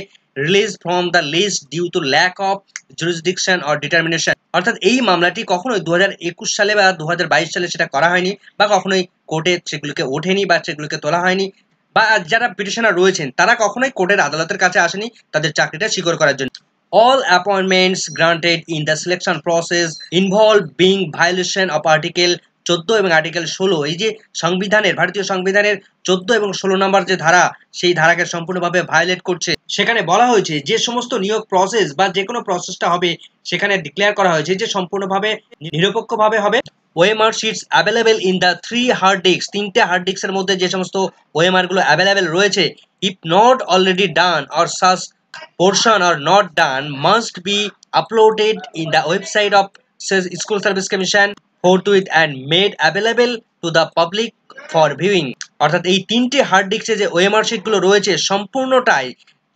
release from the list due to lack of jurisdiction or determination. অর্থাৎ এই মামলাটি কখনোই 2021 সালে বা 2022 সালে সেটা করা হয়নি, বা কখনোই কোর্টে সেগুলোকে ওঠেনি বা সেগুলোকে তোলা হয়নি, বা যারা পিটিশনার রয়েছেন তারা কখনোই কোর্টের আদালতের কাছে আসেনি তাদের চাকরিটা সিকিউর করার জন্য। All appointments granted in the selection process involve being violation of Article 14 এবং আর্টিকেল 16, এই যে সংবিধানের, ভারতীয় সংবিধানের 14 এবং 16 নম্বর যে ধারা, সেই ধারাকে সম্পূর্ণভাবে ভায়োলেট করছে। সেখানে বলা হয়েছে যে সমস্ত নিয়োগ প্রসেস বা যে কোনো প্রসেসটা হবে সেখানে ডিক্লেয়ার করা হয়েছে যে সম্পূর্ণভাবে নিরপেক্ষভাবে হবে। OMR sheets available in the 3 hard disk, 3টে হার্ড ডিস্কের মধ্যে যে সমস্ত ওএমআর গুলো অ্যাভেলেবেল রয়েছে, if not already done or such portion or not done must be uploaded in the website of School Service Commission forthwith and made available to the public for viewing। অর্থাৎ এই 3টে hard ডিস্কে যে OMR sheet গুলো রয়েছে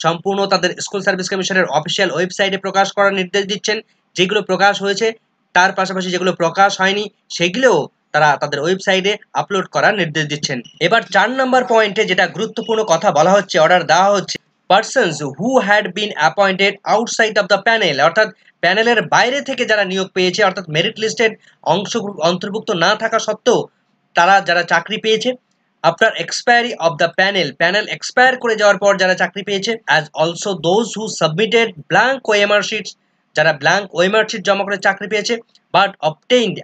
সম্পূর্ণ তাদের school service কমিশনের official ওয়েবসাইটে প্রকাশ করার নির্দেশ দিচ্ছেন। যেগুলো প্রকাশ হয়েছে তার পাশাপাশি যেগুলো প্রকাশ হয়নি সেগুলোও তারা তাদের ওয়েবসাইটে আপলোড করার নির্দেশ দিচ্ছেন। এবার 4 নম্বর পয়েন্টে যেটা গুরুত্বপূর্ণ কথা বলা হচ্ছে, অর্ডার দেওয়া হচ্ছে, persons who had been appointed outside of the panel, অর্থাৎ প্যানেলের বাইরে থেকে যারা নিয়োগ পেয়েছে, অর্থাৎ মেরিট লিস্টেড অন্তর্ভুক্ত না থাকা সত্ত্বেও তারা যারা চাকরি পেয়েছে, after expiry of the panel expire করে যাওয়ার পর যারা চাকরি পেয়েছে, as also those who submitted blank OMR shits, যারা ব্ল্যাঙ্ক ওএমআর শিট জমা করে চাকরি পেয়েছে, বাট অবটেইনড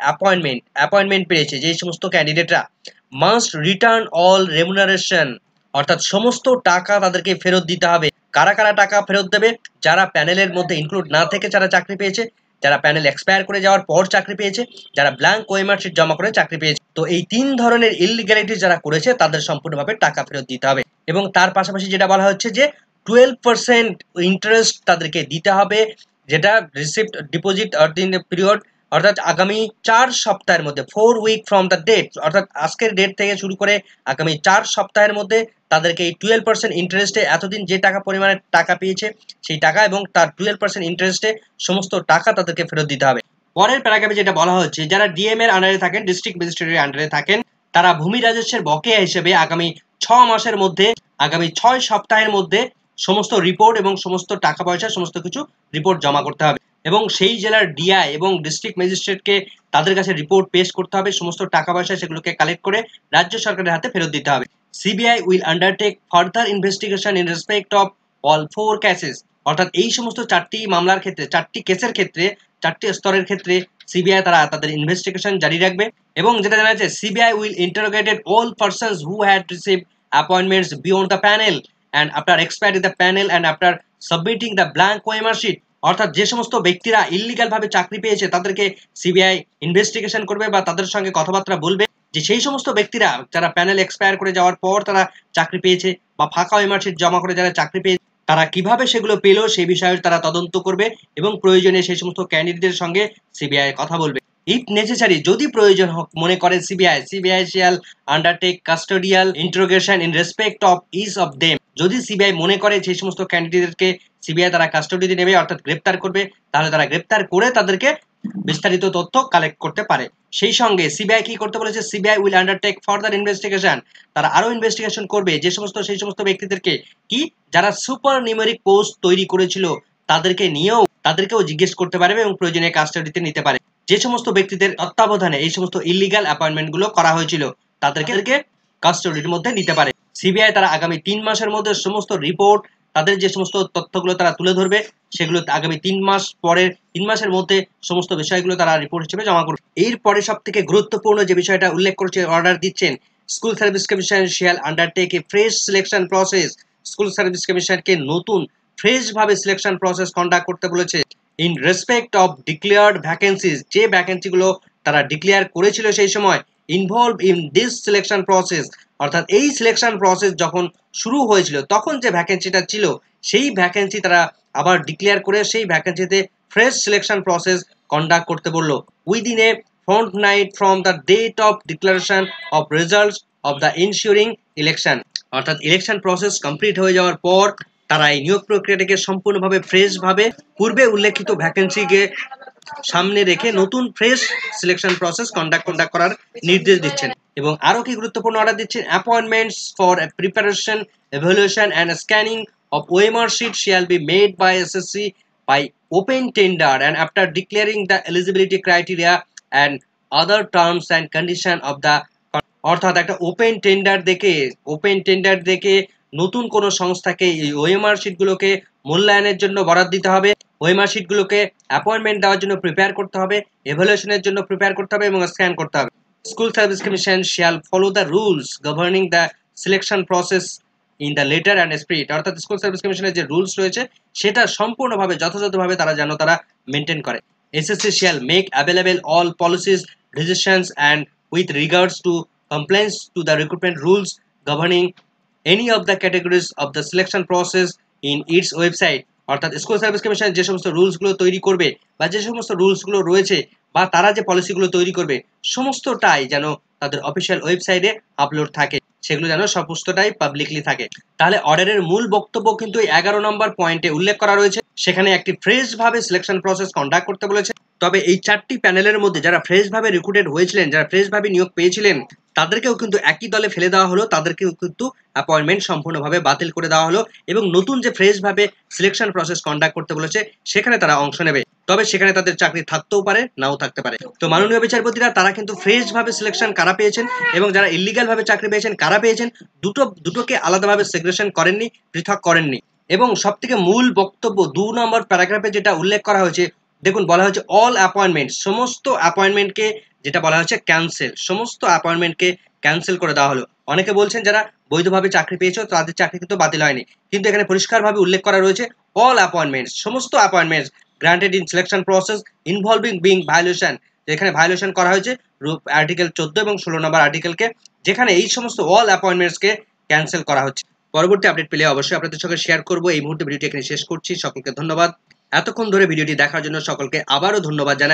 অ্যাপয়েন্টমেন্ট পেয়েছে যে সমস্ত ক্যান্ডিডেটরা, মাস্ট রিটার্ন অল রেমুনারেশন, অর্থাৎ সমস্ত টাকা তাদেরকে ফেরত দিতে হবে। কারা কারা টাকা ফেরত দেবে? যারা প্যানেলের মধ্যে ইনক্লুড না থেকে যারা চাকরি পেয়েছে, যারা প্যানেল এক্সপায়ার করে যাওয়ার পর চাকরি পেয়েছে, যারা ব্ল্যাঙ্ক ওএমআর শিট জমা করে চাকরি পেয়েছে। তো এই 3 ধরনের ইললিগ্যালিটি যারা করেছে তাদের সম্পূর্ণভাবে টাকা ফেরত দিতে হবে। এবং তার পাশাপাশি যেটা বলা হচ্ছে যে 12% ইন্টারেস্ট তাদেরকে দিতে হবে, যেটা রিসিপ্ট ডিপোজিট পিরিয়ড, অর্থাৎ আগামী 4 সপ্তাহের মধ্যে 4 উইক ফ্রম দ্য ডেট, অর্থাৎ আজকের ডেট থেকে শুরু করে আগামী 4 সপ্তাহের মধ্যে তাদেরকে এই 12% ইন্টারেস্টে এতদিন যে টাকা পরিমাণে টাকা পেয়েছে সেই টাকা এবং তার 12% ইন্টারেস্টে সমস্ত টাকা তাদেরকে ফেরত দিতে হবে। পরের প্যারাগ্রাফে যেটা বলা হচ্ছে, যারা ডিএম এর আন্ডারে থাকেন, ডিস্ট্রিক্ট ম্যাজিস্ট্রেটের আন্ডারে থাকেন, তারা ভূমি রাজস্বের বকেয়া হিসেবে আগামী 6 মাসের মধ্যে, আগামী 6 সপ্তাহের মধ্যে সমস্ত রিপোর্ট এবং সমস্ত টাকা পয়সা সমস্ত কিছু রিপোর্ট জমা করতে হবে এবং সেই জেলার ডিআই এবং ডিস্ট্রিক্ট ম্যাজিস্ট্রেটকে তাদের কাছে রিপোর্ট পেশ করতে হবে। সমস্ত টাকা পয়সা সেগুলোকে কালেক্ট করে রাজ্য সরকারের হাতে ফেরত দিতে হবে। CBI will undertake further investigation in respect of all 4 cases, অর্থাৎ এই সমস্ত 4টি মামলার ক্ষেত্রে, 4টি কেসের ক্ষেত্রে, 4টি স্তরের ক্ষেত্রে সিবিআই তারা তাদের ইনভেস্টিগেশন জারি রাখবে। এবং যেটা জানা যাচ্ছে, CBI will interrogated all persons who had received appointments beyond the panel and after expiry the panel and after submitting the blank OMR sheet, অর্থাৎ যে সমস্ত ব্যক্তিরা ইললিগাল ভাবে চাকরি পেয়েছে তাদেরকে সিবিআই ইনভেস্টিগেশন করবে বা তাদের সঙ্গে কথাবার্তা বলবে যে সেই সমস্ত ব্যক্তিরা যারা প্যানেল এক্সপায়ার করে যাওয়ার পর তারা চাকরি পেয়েছে বা ফাঁকা ওএমআর শিট জমা করে যারা চাকরি পেয়েছে তারা কিভাবে সেগুলো পেলো সেই বিষয়ে তারা তদন্ত করবে এবং প্রয়োজনে সেই সমস্ত ক্যান্ডিডেটদের সঙ্গে সিবিআই কথা বলবে। ইফ নেসেসারি, যদি প্রয়োজন মনে করে CBI shall undertake custodial interrogation in respect of each of them, যদি সিবিআই মনে করে সেই সমস্ত ক্যান্ডিডেটকে সিবিআই তারা কাস্টোডিতে নেবে অর্থাৎ গ্রেপ্তার করবে, তাহলে তারা গ্রেপ্তার করে তাদেরকে বিস্তারিত তথ্য কালেক্ট করতে পারে। সেই সঙ্গে সিবিআই কি করতে বলেছে, CBI will undertake further investigation, তারা আরো ইনভেস্টিগেশন করবে যে সেই সমস্ত ব্যক্তিদেরকে কি যারা সুপার নিউমেরিক পোস্ট তৈরি করেছিল তাদেরকেও জিজ্ঞেস করতে পারবে এবং প্রয়োজনে কাস্টোডিতে নিতে পারে। যে সমস্ত ব্যক্তিদের তত্ত্বাবধানে এই সমস্ত ইলিগাল অ্যাপয়েন্টমেন্ট গুলো করা হয়েছিল তাদেরকে কাস্টোডির মধ্যে নিতে পারে। সিবিআই তারা আগামী 3 মাসের মধ্যে সমস্ত রিপোর্ট তাদের যে সমস্ত তথ্যগুলো তারা তুলে ধরবে সেগুলো আগামী 3 মাস পরের 3 মাসের মধ্যে সমস্ত বিষয়গুলো তারা রিপোর্ট হিসেবে জমা করবে। এরপরে সব থেকে গুরুত্বপূর্ণ যে বিষয়টা উল্লেখ করছে, অর্ডার দিচ্ছেন school service commission shall undertake এ fresh selection process. School service কমিশনকে নতুন ফ্রেশ ভাবে সিলেকশন প্রসেস কন্ডাক্ট করতে বলেছে in respect of declared vacancies. যে ভ্যাকেন্সিগুলো তারা ডিক্লেয়ার করেছিল সেই সময় involve in this selection process, অর্থাৎ এই সিলেকশন প্রসেস যখন শুরু হয়েছিল তখন যে ভ্যাকেন্সিটা ছিল সেই ভ্যাকেন্সি তারা আবার ডিক্লেয়ার করে সেই ভ্যাকেন্সিতে ফ্রেশ সিলেকশন প্রসেস কন্ডাক্ট করতে বললো within a fortnight from the date of declaration of results of the ensuing election। অর্থাৎ ইলেকশন প্রসেস কমপ্লিট হয়ে যাওয়ার পর তারা এই নিয়োগ প্রক্রিয়াটাকে সম্পূর্ণভাবে ফ্রেশ ভাবে পূর্বে উল্লেখিত ভ্যাকেন্সিকে সামনে রেখে নতুন ফ্রেশ সিলেকশন প্রসেস কন্ডাক্ট করার নির্দেশ দিচ্ছেন। এবং আরো কি গুরুত্বপূর্ণ অর্ডার দিচ্ছেন, appointments for preparation, evaluation and scanning of OMR sheet shall be made by SSC by open tender and after declaring the eligibility criteria and other terms and condition of the। অর্থাৎ একটা open tender দেখে নতুন কোন সংস্থাকে এই OMR শিটগুলোকে মূল্যায়নের জন্য বরাদ দিতে হবে, ওএমআর শিটগুলোকে অ্যাপয়েন্টমেন্ট দেওয়ার জন্য প্রিপেয়ার করতে হবে, এভালুয়েশনের জন্য প্রিপেয়ার করতে হবে এবং স্ক্যান করতে হবে। School service commission shall follow the rules governing the selection process in the letter and spirit. অর্থাৎ স্কুল সার্ভিস কমিশনের যে রুলস রয়েছে সেটা সম্পূর্ণভাবে যথাযথভাবে তারা যেন তারা মেনটেন করে। SSC shall make available all policies, decisions and with regards to compliance to the recruitment rules governing any of the categories of the selection process in its website। অর্থাৎ স্কুল সার্ভিস কমিশন যে সমস্ত রুলসগুলো তৈরি করবে বা যে সমস্ত রুলসগুলো রয়েছে বা তারা যে পলিসিগুলো তৈরি করবে সমস্তটাই যেন তাদের অফিসিয়াল ওয়েবসাইটে আপলোড থাকে, সেগুলো যেন সমস্তটাই পাবলিকলি থাকে। তাহলে অর্ডারের মূল বক্তব্য কিন্তু 11 নম্বর পয়েন্টে উল্লেখ করা রয়েছে, সেখানে একটি ফ্রেশ ভাবে সিলেকশন প্রসেস কন্ডাক্ট করতে বলেছে। তবে এই 4টি প্যানেলের মধ্যে যারা ফ্রেশ ভাবে রিক্রুটেড হয়েছিলেন, যারা ফ্রেশ ভাবে নিয়োগ পেয়েছিলেন তাদেরকেও কিন্তু একই দলে ফেলে দেওয়া হলো, তাদেরকেও কিন্তু অ্যাপয়েন্টমেন্ট সম্পূর্ণভাবে বাতিল করে দেওয়া হলো এবং নতুন যে ফ্রেশ ভাবে সিলেকশন প্রসেস কন্ডাক্ট করতে বলেছে সেখানে তারা অংশ নেবে। তবে সেখানে তাদের চাকরি থাকতেও পারে, নাও থাকতে পারে। তো মাননীয় বিচারপতিরা তারা কিন্তু ফ্রেশ ভাবে সিলেকশন কারা পেয়েছেন এবং যারা ইলিগাল ভাবে চাকরি পেয়েছেন কারা পেয়েছেন দুটোকে আলাদাভাবে সেগ্রেগেশন করেননি, পৃথক করেননি। এবং সবথেকে মূল বক্তব্য 2 নম্বর প্যারাগ্রাফে যেটা উল্লেখ করা হয়েছে, দেখুন বলা হয়েছে অল অ্যাপয়েন্টমেন্ট, সমস্ত অ্যাপয়েন্টমেন্টকে যেটা বলা হচ্ছে ক্যান্সেল, সমস্ত অ্যাপয়েন্টমেন্টকে ক্যান্সেল করে দেওয়া হলো। অনেকে বলছেন যারা বৈধভাবে চাকরি পেয়েছো তাদের চাকরি কিন্তু বাতিল হয়নি, কিন্তু এখানে পরিষ্কারভাবে উল্লেখ করা রয়েছে অল অ্যাপয়েন্টমেন্টস, সমস্ত appointments granted in selection process involving being violation, যেখানে ভায়োলেশন করা হয়েছে আর্টিকেল 14 এবং 16 নম্বর আর্টিকেলকে, যেখানে এই সমস্ত অল অ্যাপয়েন্টমেন্টসকে ক্যান্সেল করা হচ্ছে। পরবর্তী আপডেট পেলে অবশ্যই আপনাদের সঙ্গে শেয়ার করব। এই মুহূর্তে ভিডিওটি এখানে শেষ করছি। সকলকে ধন্যবাদ এতক্ষণ ধরে ভিডিওটি দেখার জন্য। সকলকে আবারও ধন্যবাদ জানাই।